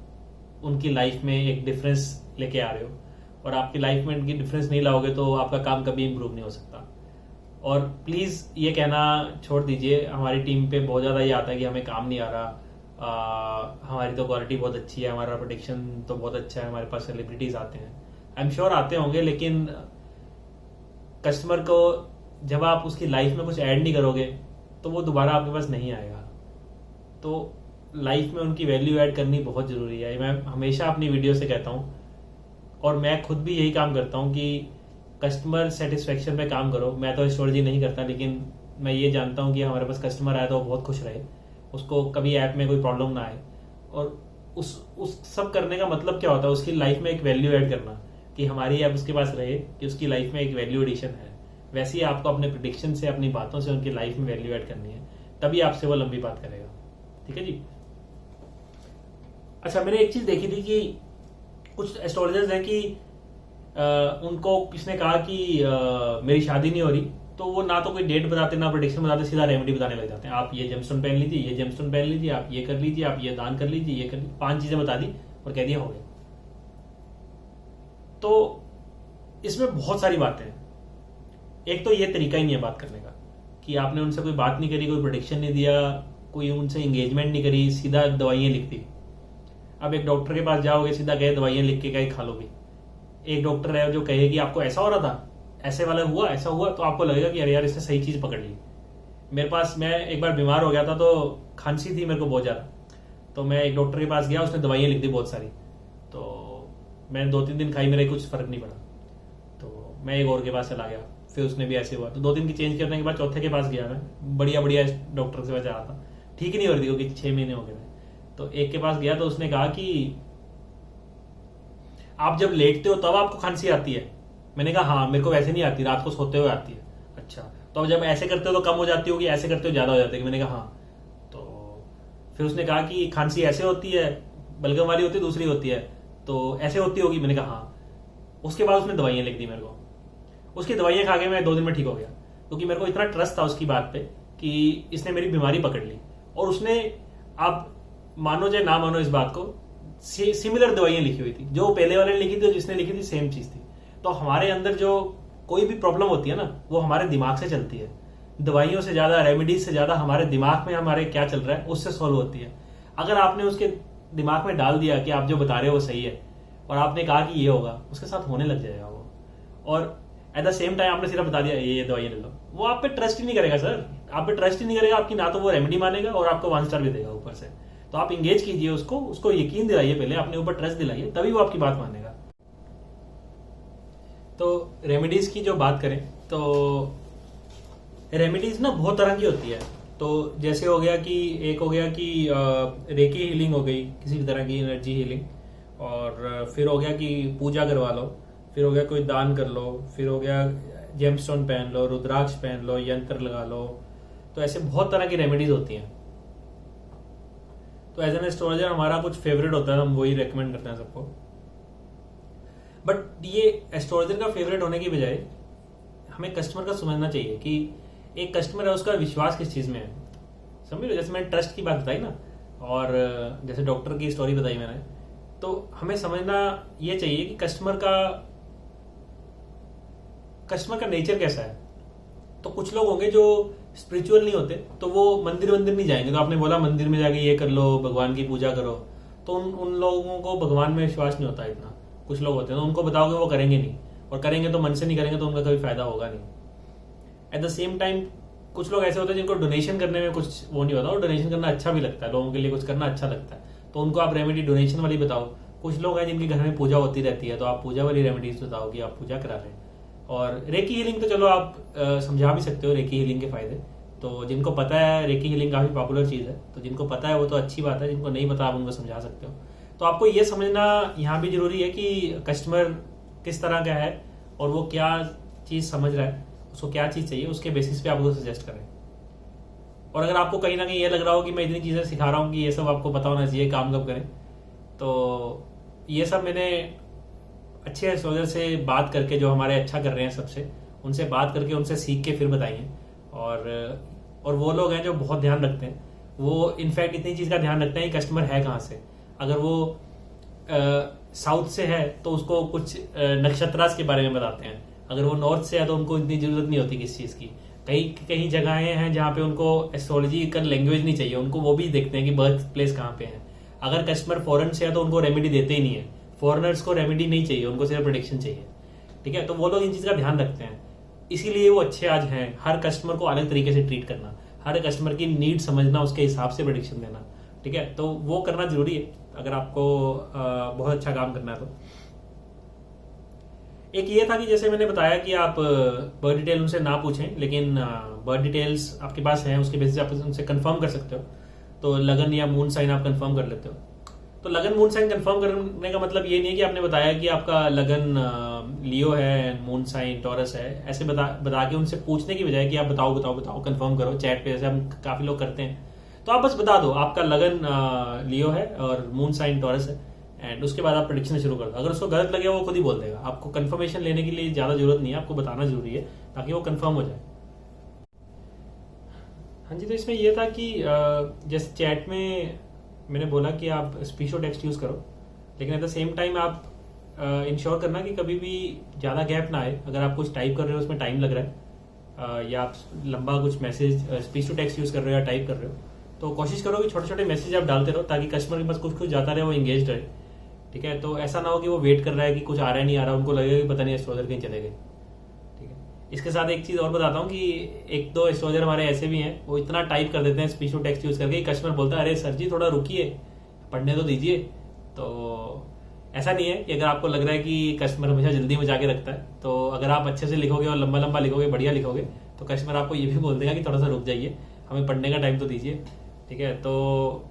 उनकी लाइफ में एक डिफरेंस लेके आ रहे हो, और आपकी लाइफ में उनकी डिफरेंस नहीं लाओगे तो आपका काम कभी इंप्रूव नहीं हो सकता। और प्लीज़ ये कहना छोड़ दीजिए, हमारी टीम पे बहुत ज़्यादा ये आता है कि हमें काम नहीं आ रहा, हमारी तो क्वालिटी बहुत अच्छी है, हमारा प्रोडिक्शन तो बहुत अच्छा है, हमारे पास सेलिब्रिटीज़ आते हैं। आई एम श्योर आते होंगे, लेकिन कस्टमर को जब आप उसकी लाइफ में कुछ ऐड नहीं करोगे तो वो दोबारा आपके पास नहीं आएगा। तो लाइफ में उनकी वैल्यू ऐड करनी बहुत ज़रूरी है, मैं हमेशा अपनी वीडियो से कहता हूँ, और मैं खुद भी यही काम करता हूँ कि कस्टमर सेटिस्फेक्शन पे काम करो। मैं तो एस्ट्रोलॉजी नहीं करता, लेकिन मैं ये जानता हूँ कि हमारे पास कस्टमर आए तो वो बहुत खुश रहे, उसको कभी ऐप में कोई प्रॉब्लम ना आए। और उस सब करने का मतलब क्या होता है, उसकी लाइफ में एक वैल्यू ऐड करना, कि हमारी ऐप उसके पास रहे, कि उसकी लाइफ में एक वैल्यू एडिशन है। वैसे ही आपको अपने प्रेडिक्शन से, अपनी बातों से उनकी लाइफ में वैल्यू ऐड करनी है, तभी आपसे वो लंबी बात करेगा। ठीक है जी। अच्छा, मैंने एक चीज देखी थी कि कुछ एस्ट्रोलॉजर्स हैं कि उनको किसने कहा कि मेरी शादी नहीं हो रही, तो वो ना तो कोई डेट बताते ना प्रेडिक्शन बताते, सीधा रेमेडी बताने लग जाते हैं। आप ये जेमस्टोन पहन लीजिए, ये जेमस्टोन पहन लीजिए, आप ये कर लीजिए, आप ये दान कर लीजिए, ये कर लीजिए, 5 चीजें बता दी और कह दिया हो गया। तो इसमें बहुत सारी बातें हैं। एक तो ये तरीका ही नहीं है बात करने का, कि आपने उनसे कोई बात नहीं करी, कोई प्रोडिक्शन नहीं दिया, कोई उनसे एंगेजमेंट नहीं करी, सीधा दवाइयां लिख दी। अब एक डॉक्टर के पास जाओगे, सीधा गए दवाइयां लिख के गए खा लो भी। एक डॉक्टर है जो कहे कि आपको ऐसा हो रहा था, ऐसे वाला हुआ, ऐसा हुआ, तो आपको लगेगा कि अरे यार इसने सही चीज पकड़ ली। मेरे पास, मैं एक बार बीमार हो गया था, तो खांसी थी मेरे को बहुत ज्यादा, तो मैं एक डॉक्टर के पास गया, उसने दवाइयां लिख दी बहुत सारी, तो मैंने 2-3 दिन खाई, मेरे कुछ फर्क नहीं पड़ा, तो मैं एक और के पास चला गया, फिर उसने भी ऐसे हुआ, तो 2 दिन की चेंज करने के बाद चौथे के पास गया, मैं बढ़िया बढ़िया डॉक्टर से वजह रहा था, ठीक नहीं हो रही थी क्योंकि 6 महीने हो गए थे। तो एक के पास गया, तो उसने कहा कि आप जब लेटते हो तब आपको खांसी आती है। मैंने कहा हाँ, मेरे को वैसे नहीं आती, रात को सोते हुए आती है। अच्छा, तो अब जब ऐसे करते हो तो कम हो जाती होगी, ऐसे करते हो ज्यादा हो जाती है। मैंने कहा हाँ। तो फिर उसने कहा कि खांसी ऐसे होती है, बलगम वाली होती है, दूसरी होती है, तो ऐसे होती होगी। मैंने कहा हाँ। उसके बाद उसने दवाइयां लिख दी मेरे को, उसकी दवाइयां खा के मैं 2 दिन में ठीक हो गया, क्योंकि मेरे को इतना ट्रस्ट था उसकी बात पे कि इसने मेरी बीमारी पकड़ ली। और उसने, आप मानो चाहे ना मानो इस बात को, सिमिलर दवाइयां लिखी हुई थी, जो पहले वाले ने लिखी थी और जिसने लिखी थी सेम चीज थी। तो हमारे अंदर जो कोई भी प्रॉब्लम होती है ना, वो हमारे दिमाग से चलती है। दवाइयों से ज्यादा, रेमेडीज से ज्यादा हमारे दिमाग में हमारे क्या चल रहा है उससे सॉल्व होती है। अगर आपने उसके दिमाग में डाल दिया कि आप जो बता रहे हो वो सही है, और आपने कहा कि ये होगा, उसके साथ होने लग जाएगा वो। और एट द सेम टाइम आपने सिर्फ बता दिया ये दवाइयां ले लो, वो आप पे ट्रस्ट ही नहीं करेगा सर। आप पे ट्रस्ट ही नहीं करेगा आपकी, ना तो वो रेमेडी मानेगा और आपको 1 स्टार भी देगा ऊपर से। तो आप इंगेज कीजिए उसको यकीन दिलाइए, पहले अपने ऊपर ट्रस्ट दिलाइए, तभी वो आपकी बात मानेगा। तो रेमेडीज की जो बात करें, तो रेमेडीज ना बहुत तरह की होती है। तो जैसे हो गया कि एक हो गया कि रेकी हीलिंग हो गई, किसी भी तरह की एनर्जी हीलिंग, और फिर हो गया कि पूजा करवा लो, फिर हो गया कोई दान कर लो, फिर हो गया जेमस्टोन पहन लो, रुद्राक्ष पहन लो, यंत्र लगा लो। तो ऐसे बहुत तरह की रेमेडीज होती हैं। तो एज एन एस्ट्रोलॉजर हमारा कुछ फेवरेट होता है, हम वही रेकमेंड करते हैं सबको। बट ये एस्ट्रोलॉजर का फेवरेट होने की बजाय हमें कस्टमर का समझना चाहिए कि एक कस्टमर है, उसका विश्वास किस चीज में है। समझ लो, जैसे मैंने ट्रस्ट की बात बताई ना, और जैसे डॉक्टर की स्टोरी बताई मैंने, तो हमें समझना ये चाहिए कि कस्टमर का नेचर कैसा है। तो कुछ लोग होंगे जो स्पिरिचुअल नहीं होते, तो वो मंदिर नहीं जाएंगे। तो आपने बोला मंदिर में जाके ये कर लो, भगवान की पूजा करो, तो उन लोगों को भगवान में विश्वास नहीं होता इतना। कुछ लोग होते हैं तो उनको बताओगे वो करेंगे नहीं, और करेंगे तो मन से नहीं करेंगे, तो उनका कभी फायदा होगा नहीं। एट द सेम टाइम कुछ लोग ऐसे होते हैं जिनको डोनेशन करने में कुछ वो नहीं होता, और डोनेशन करना अच्छा भी लगता है, लोगों के लिए कुछ करना अच्छा लगता है, तो उनको आप रेमेडी डोनेशन वाली बताओ। कुछ लोग हैं जिनके घर में पूजा होती रहती है, तो आप पूजा वाली रेमेडीज बताओ कि आप पूजा करा रहे हैं। और रेकी हीलिंग तो चलो आप समझा भी सकते हो रेकी हीलिंग के फायदे। तो जिनको पता है, रेकी हीलिंग काफी पॉपुलर चीज है, तो जिनको पता है वो तो अच्छी बात है, जिनको नहीं पता आप उनको समझा सकते हो। तो आपको ये समझना यहाँ भी जरूरी है कि कस्टमर किस तरह का है और वो क्या चीज समझ रहा है, उसको क्या चीज चाहिए, उसके बेसिस पे आप उसको सजेस्ट करें। और अगर आपको कहीं ना कहीं ये लग रहा हो कि मैं इतनी चीज़ें सिखा रहा हूँ कि ये सब आपको पता होना चाहिए काम कब करें, तो ये सब मैंने अच्छे एस्ट्रोलॉजर से बात करके, जो हमारे अच्छा कर रहे हैं सबसे, उनसे बात करके उनसे सीख के फिर बताई हैं। और वो लोग हैं जो बहुत ध्यान रखते हैं, वो इनफैक्ट इतनी चीज़ का ध्यान रखते हैं कि कस्टमर है कहाँ से। अगर वो साउथ से है तो उसको कुछ नक्षत्रास के बारे में बताते हैं, अगर वो नॉर्थ से है तो उनको इतनी जरूरत नहीं होती किस चीज़ की। कई कई जगहें हैं जहाँ पे उनको एस्ट्रोलॉजी का लैंग्वेज नहीं चाहिए, उनको वो भी देखते हैं कि बर्थ प्लेस कहाँ पे है। अगर कस्टमर फॉरेन से है तो उनको रेमेडी देते ही नहीं है, फॉरेनर्स को रेमेडी नहीं चाहिए, उनको सिर्फ प्रोडिक्शन चाहिए। ठीक है, तो वो लोग इन चीज़ का ध्यान रखते हैं, इसीलिए वो अच्छे आज हैं। हर कस्टमर को अलग तरीके से ट्रीट करना, हर कस्टमर की नीड समझना, उसके हिसाब से प्रोडिक्शन देना। ठीक है, तो वो करना जरूरी है अगर आपको बहुत अच्छा काम करना है तो। एक ये था कि जैसे मैंने बताया कि आप बर्थ डिटेल उनसे ना पूछें, लेकिन बर्थ डिटेल्स आपके पास हैं, उसके बेसिस आप उनसे कंफर्म कर सकते हो। तो लगन या मून साइन आप कंफर्म कर लेते हो। तो लगन मून साइन कंफर्म करने का मतलब ये नहीं है कि आपने बताया कि आपका लगन लियो है, मून साइन टॉरस है, ऐसे बता के उनसे पूछने की बजाय कि आप बताओ बताओ बताओ कंफर्म करो चैट पे, जैसे हम काफी लोग करते हैं। तो आप बस बता दो आपका लगन लियो है और मून साइन टॉरस है, एंड उसके बाद आप प्रेडिक्शन शुरू कर दो। अगर उसको गलत लगे वो खुद ही बोल देगा, आपको कंफर्मेशन लेने के लिए ज्यादा जरूरत नहीं है, आपको बताना जरूरी है ताकि वो कंफर्म हो जाए। हाँ जी, तो इसमें यह था कि जैसे चैट में मैंने बोला कि आप स्पीच टू टेक्स्ट यूज करो, लेकिन एट द सेम टाइम आप इंश्योर करना कि कभी भी ज्यादा गैप ना आए। अगर आप कुछ टाइप कर रहे हो उसमें टाइम लग रहा है, या आप लंबा कुछ message speech to text use कर रहे हो या टाइप कर रहे हो, तो कोशिश करो कि छोटे छोटे मैसेज आप डालते रहो ताकि कस्टमर के पास कुछ कुछ जाता रहे, वो एंगेज रहे। ठीक है, तो ऐसा ना हो कि वो वेट कर रहा है कि कुछ आ रहा है नहीं आ रहा, उनको लगेगा कि पता नहीं एस्ट्रोलॉजर कहीं चले गए। ठीक है, इसके साथ एक चीज और बताता हूँ कि एक दो एस्ट्रोलॉजर हमारे ऐसे भी हैं, वो इतना टाइप कर देते हैं स्पीच टू टेक्स्ट यूज करके, कस्टमर बोलता है अरे सर जी थोड़ा रुकिए, पढ़ने तो दीजिए। तो ऐसा नहीं है कि अगर आपको लग रहा है कि कस्टमर हमेशा जल्दी मचा के रखता है, तो अगर आप अच्छे से लिखोगे और लंबा लंबा लिखोगे, बढ़िया लिखोगे, तो कस्टमर आपको ये भी बोल देगा कि थोड़ा सा रुक जाइए, हमें पढ़ने का टाइम तो दीजिए। ठीक है, तो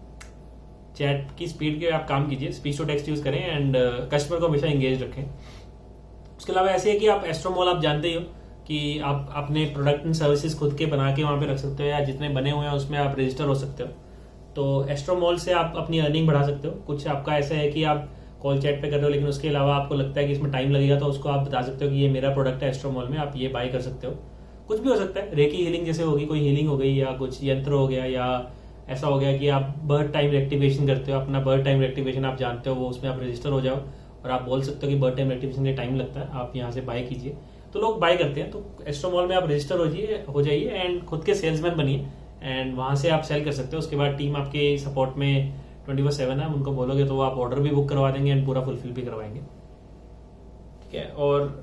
चैट की स्पीड के आप काम कीजिए, स्पीच टू टेक्स्ट यूज करें एंड कस्टमर को हमेशा एंगेज रखें। उसके अलावा ऐसे है कि आप एस्ट्रोमॉल आप जानते ही हो कि आप अपने प्रोडक्ट एंड सर्विसेज खुद के बना के वहां पे रख सकते हो, या जितने बने हुए हैं उसमें आप रजिस्टर हो सकते हो। तो एस्ट्रोमॉल से आप अपनी अर्निंग बढ़ा सकते हो। कुछ आपका ऐसा है कि आप कॉल चैट पे कर रहे हो, लेकिन उसके अलावा आपको लगता है कि इसमें टाइम लगेगा, तो उसको आप बता सकते हो कि ये मेरा प्रोडक्ट है एस्ट्रोमॉल में, आप ये बाय कर सकते हो। कुछ भी हो सकता है, रेकी हीलिंग जैसे होगी, कोई हीलिंग हो गई, या कुछ यंत्र हो गया, या ऐसा हो गया कि आप बर्थ टाइम रेक्टिवेशन करते हो, अपना बर्थ टाइम रेक्टिवेशन आप जानते हो, वो उसमें आप रजिस्टर हो जाओ और आप बोल सकते हो कि बर्थ टाइम रेक्टिवेशन के टाइम लगता है, आप यहाँ से बाय कीजिए। तो लोग बाय करते हैं, तो एस्ट्रोमॉल में आप रजिस्टर हो जाइए एंड खुद के सेल्समैन बनिए, एंड वहां से आप सेल कर सकते हो। उसके बाद टीम आपके सपोर्ट में 24/7 है, उनको बोलोगे तो वो आप ऑर्डर भी बुक करवा देंगे एंड पूरा फुलफिल भी करवाएंगे। ठीक है, और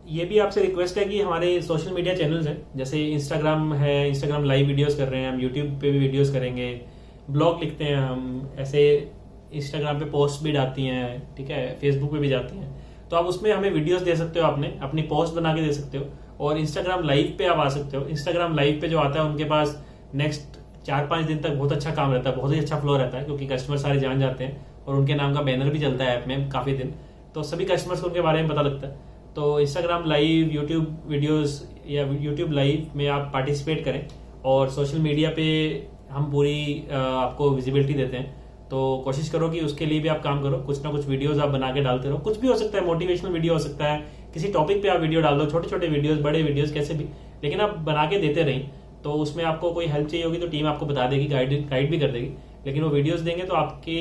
ये भी आपसे रिक्वेस्ट है कि हमारे सोशल मीडिया चैनल्स हैं, जैसे इंस्टाग्राम है, इंस्टाग्राम लाइव वीडियोस कर रहे हैं हम, यूट्यूब पे भी वीडियोस करेंगे, ब्लॉग लिखते हैं हम, ऐसे इंस्टाग्राम पे पोस्ट भी डालती हैं। ठीक है, फेसबुक पे भी जाती हैं, तो आप उसमें हमें वीडियोस दे सकते हो, अपनी पोस्ट बना के दे सकते हो, और इंस्टाग्राम लाइव पे आप आ सकते हो। इंस्टाग्राम लाइव पे जो आता है उनके पास नेक्स्ट 4-5 दिन तक बहुत अच्छा काम रहता है, बहुत ही अच्छा फ्लो रहता है, क्योंकि कस्टमर सारे जान जाते हैं और उनके नाम का बैनर भी चलता है ऐप में काफी दिन, तो सभी कस्टमर्स को उनके बारे में पता लगता है। तो इंस्टाग्राम लाइव, यूट्यूब वीडियोस या यूट्यूब लाइव में आप पार्टिसिपेट करें, और सोशल मीडिया पे हम पूरी आपको विजिबिलिटी देते हैं, तो कोशिश करो कि उसके लिए भी आप काम करो, कुछ ना कुछ वीडियोस आप बना के डालते रहो। कुछ भी हो सकता है, मोटिवेशनल वीडियो हो सकता है, किसी टॉपिक पे आप वीडियो डाल दो, छोटे छोटे वीडियोस, बड़े वीडियोस, कैसे भी, लेकिन आप बना के देते रहें। तो उसमें आपको कोई हेल्प चाहिए होगी तो टीम आपको बता देगी, गाइड भी कर देगी, लेकिन वो वीडियोस देंगे तो आपकी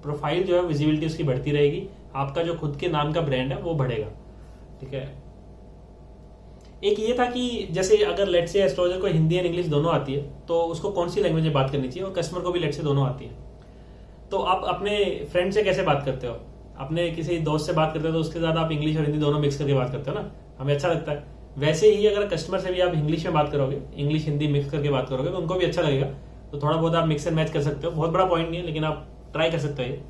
प्रोफाइल जो है, विजिबिलिटी उसकी बढ़ती रहेगी, आपका जो खुद के नाम का ब्रांड है वो बढ़ेगा। ठीक है, एक ये था कि जैसे अगर लेट से एस्ट्रोलॉजर को हिंदी एंड इंग्लिश दोनों आती है, तो उसको कौन सी लैंग्वेज में बात करनी चाहिए, और कस्टमर को भी लेट से दोनों आती है। तो आप अपने फ्रेंड से कैसे बात करते हो, अपने किसी दोस्त से बात करते हो तो उसके साथ आप इंग्लिश और हिंदी दोनों मिक्स करके बात करते हो ना, हमें अच्छा लगता है। वैसे ही अगर कस्टमर से भी आप इंग्लिश में बात करोगे, इंग्लिश हिंदी मिक्स करके बात करोगे, तो उनको भी अच्छा लगेगा। तो थोड़ा बहुत आप मिक्स एंड मैच कर सकते हो, बहुत बड़ा पॉइंट नहीं है, लेकिन आप ट्राई कर सकते हो ये।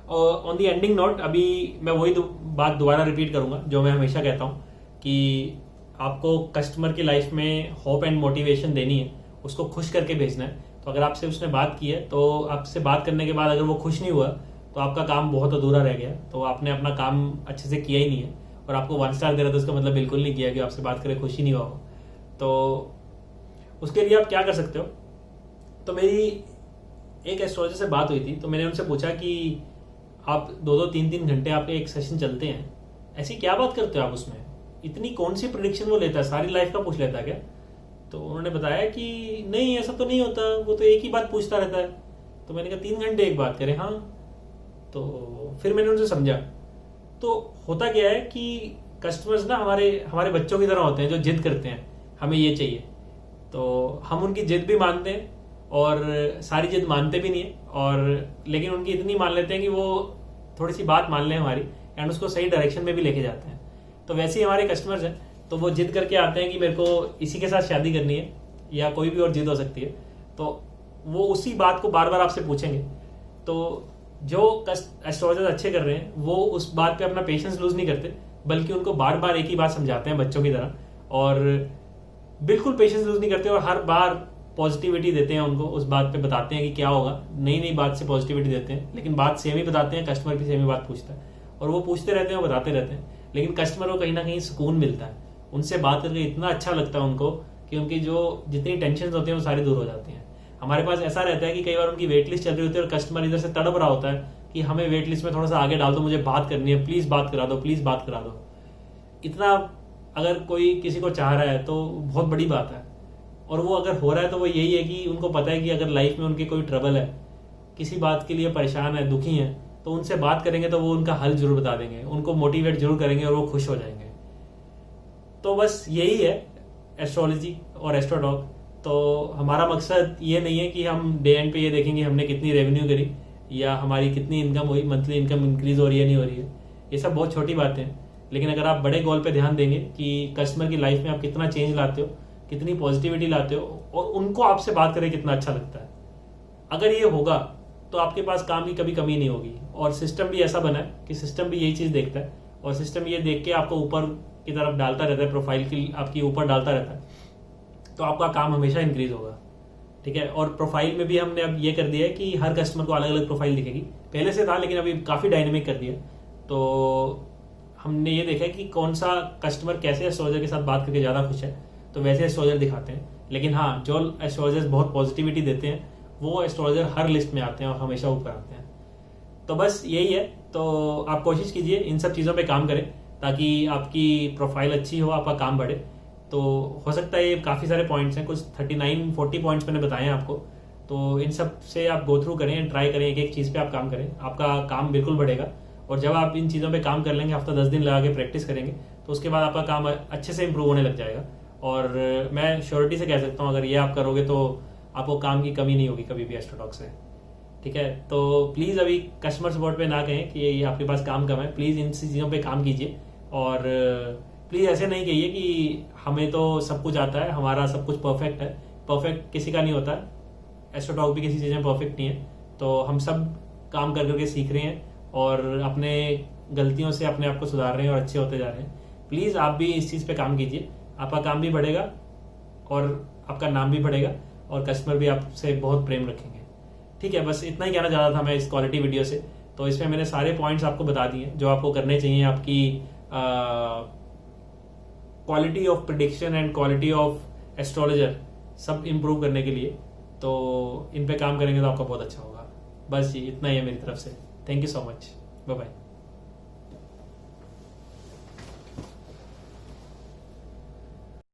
और ऑन दी एंडिंग नोट, अभी मैं वही बात दोबारा रिपीट करूंगा जो मैं हमेशा कहता हूँ कि आपको कस्टमर की लाइफ में होप एंड मोटिवेशन देनी है, उसको खुश करके भेजना है। तो अगर आपसे उसने बात की है, तो आपसे बात करने के बाद अगर वो खुश नहीं हुआ, तो आपका काम बहुत अधूरा रह गया, तो आपने अपना काम अच्छे से किया ही नहीं है। और आपको 1 स्टार दे रहा था, उसका मतलब बिल्कुल नहीं किया कि आपसे बात करे खुश ही नहीं हुआ हो। तो उसके लिए आप क्या कर सकते हो, तो मेरी एक एस्ट्रोलॉजर से बात हुई थी, तो मैंने उनसे पूछा कि आप 2-3 घंटे आपके एक सेशन चलते हैं, ऐसी क्या बात करते हो आप उसमें, इतनी कौन सी प्रिडिक्शन वो लेता है, सारी लाइफ का पूछ लेता है क्या? तो उन्होंने बताया कि नहीं ऐसा तो नहीं होता, वो तो एक ही बात पूछता रहता है। तो मैंने कहा 3 घंटे एक बात करें? हाँ। तो फिर मैंने उनसे समझा, तो होता क्या है कि कस्टमर्स ना हमारे बच्चों की तरह होते हैं जो जिद करते हैं हमें ये चाहिए, तो हम उनकी जिद भी मानते हैं और सारी जिद मानते भी नहीं है, और लेकिन उनकी इतनी मान लेते हैं कि वो थोड़ी सी बात मान लें हमारी एंड उसको सही डायरेक्शन में भी लेके जाते हैं। तो वैसे ही हमारे कस्टमर्स हैं, तो वो जिद करके आते हैं कि मेरे को इसी के साथ शादी करनी है या कोई भी और जिद हो सकती है, तो वो उसी बात को बार बार आपसे पूछेंगे। तो जो एस्ट्रोलॉजर अच्छे कर रहे हैं वो उस बात पे अपना पेशेंस लूज नहीं करते, बल्कि उनको बार बार एक ही बात समझाते हैं बच्चों की तरह, और बिल्कुल पेशेंस लूज नहीं करते और हर बार पॉजिटिविटी देते हैं उनको, उस बात पे बताते हैं कि क्या होगा, नई नई बात से पॉजिटिविटी देते हैं, लेकिन बात सेम ही बताते हैं, कस्टमर भी सेम ही बात पूछता है और वो पूछते रहते हैं और बताते रहते हैं, लेकिन कस्टमर को कहीं ना कहीं सुकून मिलता है, उनसे बात करके इतना अच्छा लगता है उनको कि उनकी जो जितनी टेंशन होती है वो सारी दूर हो जाती हैं। हमारे पास ऐसा रहता है कि कई बार उनकी वेट लिस्ट चल रही होती है और कस्टमर इधर से तड़प रहा होता है कि हमें वेट लिस्ट में थोड़ा सा आगे डाल दो, मुझे बात करनी है, प्लीज बात करा दो, प्लीज बात करा दो। इतना अगर कोई किसी को चाह रहा है तो बहुत बड़ी बात है, और वो अगर हो रहा है तो वो यही है कि उनको पता है कि अगर लाइफ में उनकी कोई ट्रबल है, किसी बात के लिए परेशान है, दुखी है, तो उनसे बात करेंगे तो वो उनका हल जरूर बता देंगे, उनको मोटिवेट जरूर करेंगे और वो खुश हो जाएंगे। तो बस यही है एस्ट्रोलॉजी और एस्ट्रोटॉक। तो हमारा मकसद ये नहीं है कि हम डे एंड पे ये देखेंगे हमने कितनी रेवेन्यू करी या हमारी कितनी इनकम हुई, मंथली इनकम इंक्रीज हो रही है नहीं हो रही है, ये सब बहुत छोटी बातें हैं। लेकिन अगर आप बड़े गोल पे ध्यान देंगे कि कस्टमर की लाइफ में आप कितना चेंज लाते हो, कितनी पॉजिटिविटी लाते हो और उनको आपसे बात करें कितना अच्छा लगता है, अगर ये होगा तो आपके पास काम की कभी कमी नहीं होगी। और सिस्टम भी ऐसा बना है कि सिस्टम भी यही चीज देखता है और सिस्टम ये देख के आपको ऊपर की तरफ डालता रहता है, प्रोफाइल की आपकी ऊपर डालता रहता है, तो आपका काम हमेशा इंक्रीज होगा। ठीक है। और प्रोफाइल में भी हमने अब ये कर दिया है कि हर कस्टमर को अलग अलग प्रोफाइल दिखेगी, पहले से था लेकिन अभी काफी डायनेमिक कर दिया। तो हमने ये देखा है कि कौन सा कस्टमर कैसे एस्ट्रोलॉजर के साथ बात करके ज्यादा खुश है, तो वैसे एस्ट्रोलॉजर दिखाते हैं। लेकिन हाँ, जो एस्ट्रोलॉजर्स बहुत पॉजिटिविटी देते हैं वो एस्ट्रोलॉजर हर लिस्ट में आते हैं और हमेशा ऊपर आते हैं। तो बस यही है। तो आप कोशिश कीजिए इन सब चीज़ों पे काम करें ताकि आपकी प्रोफाइल अच्छी हो, आपका काम बढ़े। तो हो सकता है ये काफ़ी सारे पॉइंट्स हैं, कुछ 39-40 पॉइंट्स मैंने बताए हैं आपको, तो इन सब से आप गो थ्रू करें, ट्राई करें, एक एक चीज़ पे आप काम करें, आपका काम बिल्कुल बढ़ेगा। और जब आप इन चीज़ों पे काम कर लेंगे, हफ्ता 10 दिन लगा के प्रैक्टिस करेंगे, तो उसके बाद आपका काम अच्छे से इंप्रूव होने लग जाएगा। और मैं श्योरिटी से कह सकता हूँ अगर ये आप करोगे तो आपको काम की कमी नहीं होगी कभी भी एस्ट्रोटॉक से। ठीक है। तो प्लीज़ अभी कस्टमर सपोर्ट पे ना कहें कि ये आपके पास काम कम है, प्लीज़ इन चीज़ों पे काम कीजिए। और प्लीज़ ऐसे नहीं कहिए कि हमें तो सब कुछ आता है, हमारा सब कुछ परफेक्ट है। परफेक्ट किसी का नहीं होता, एस्ट्रोटॉक भी किसी चीज़ में परफेक्ट नहीं है। तो हम सब काम कर करके सीख रहे हैं और अपने गलतियों से अपने आप को सुधार रहे हैं और अच्छे होते जा रहे हैं। प्लीज़ आप भी इस चीज़ पे काम कीजिए, आपका काम भी बढ़ेगा और आपका नाम भी बढ़ेगा और कस्टमर भी आपसे बहुत प्रेम रखेंगे। ठीक है, बस इतना ही कहना चाहता था मैं इस क्वालिटी वीडियो से। तो इसमें मैंने सारे पॉइंट्स आपको बता दिए जो आपको करने चाहिए आपकी quality of prediction and quality of astrologer सब इम्प्रूव करने के लिए। तो इन पे काम करेंगे तो आपका बहुत अच्छा होगा। बस ये इतना ही है मेरी तरफ से। Thank you so much. Bye bye.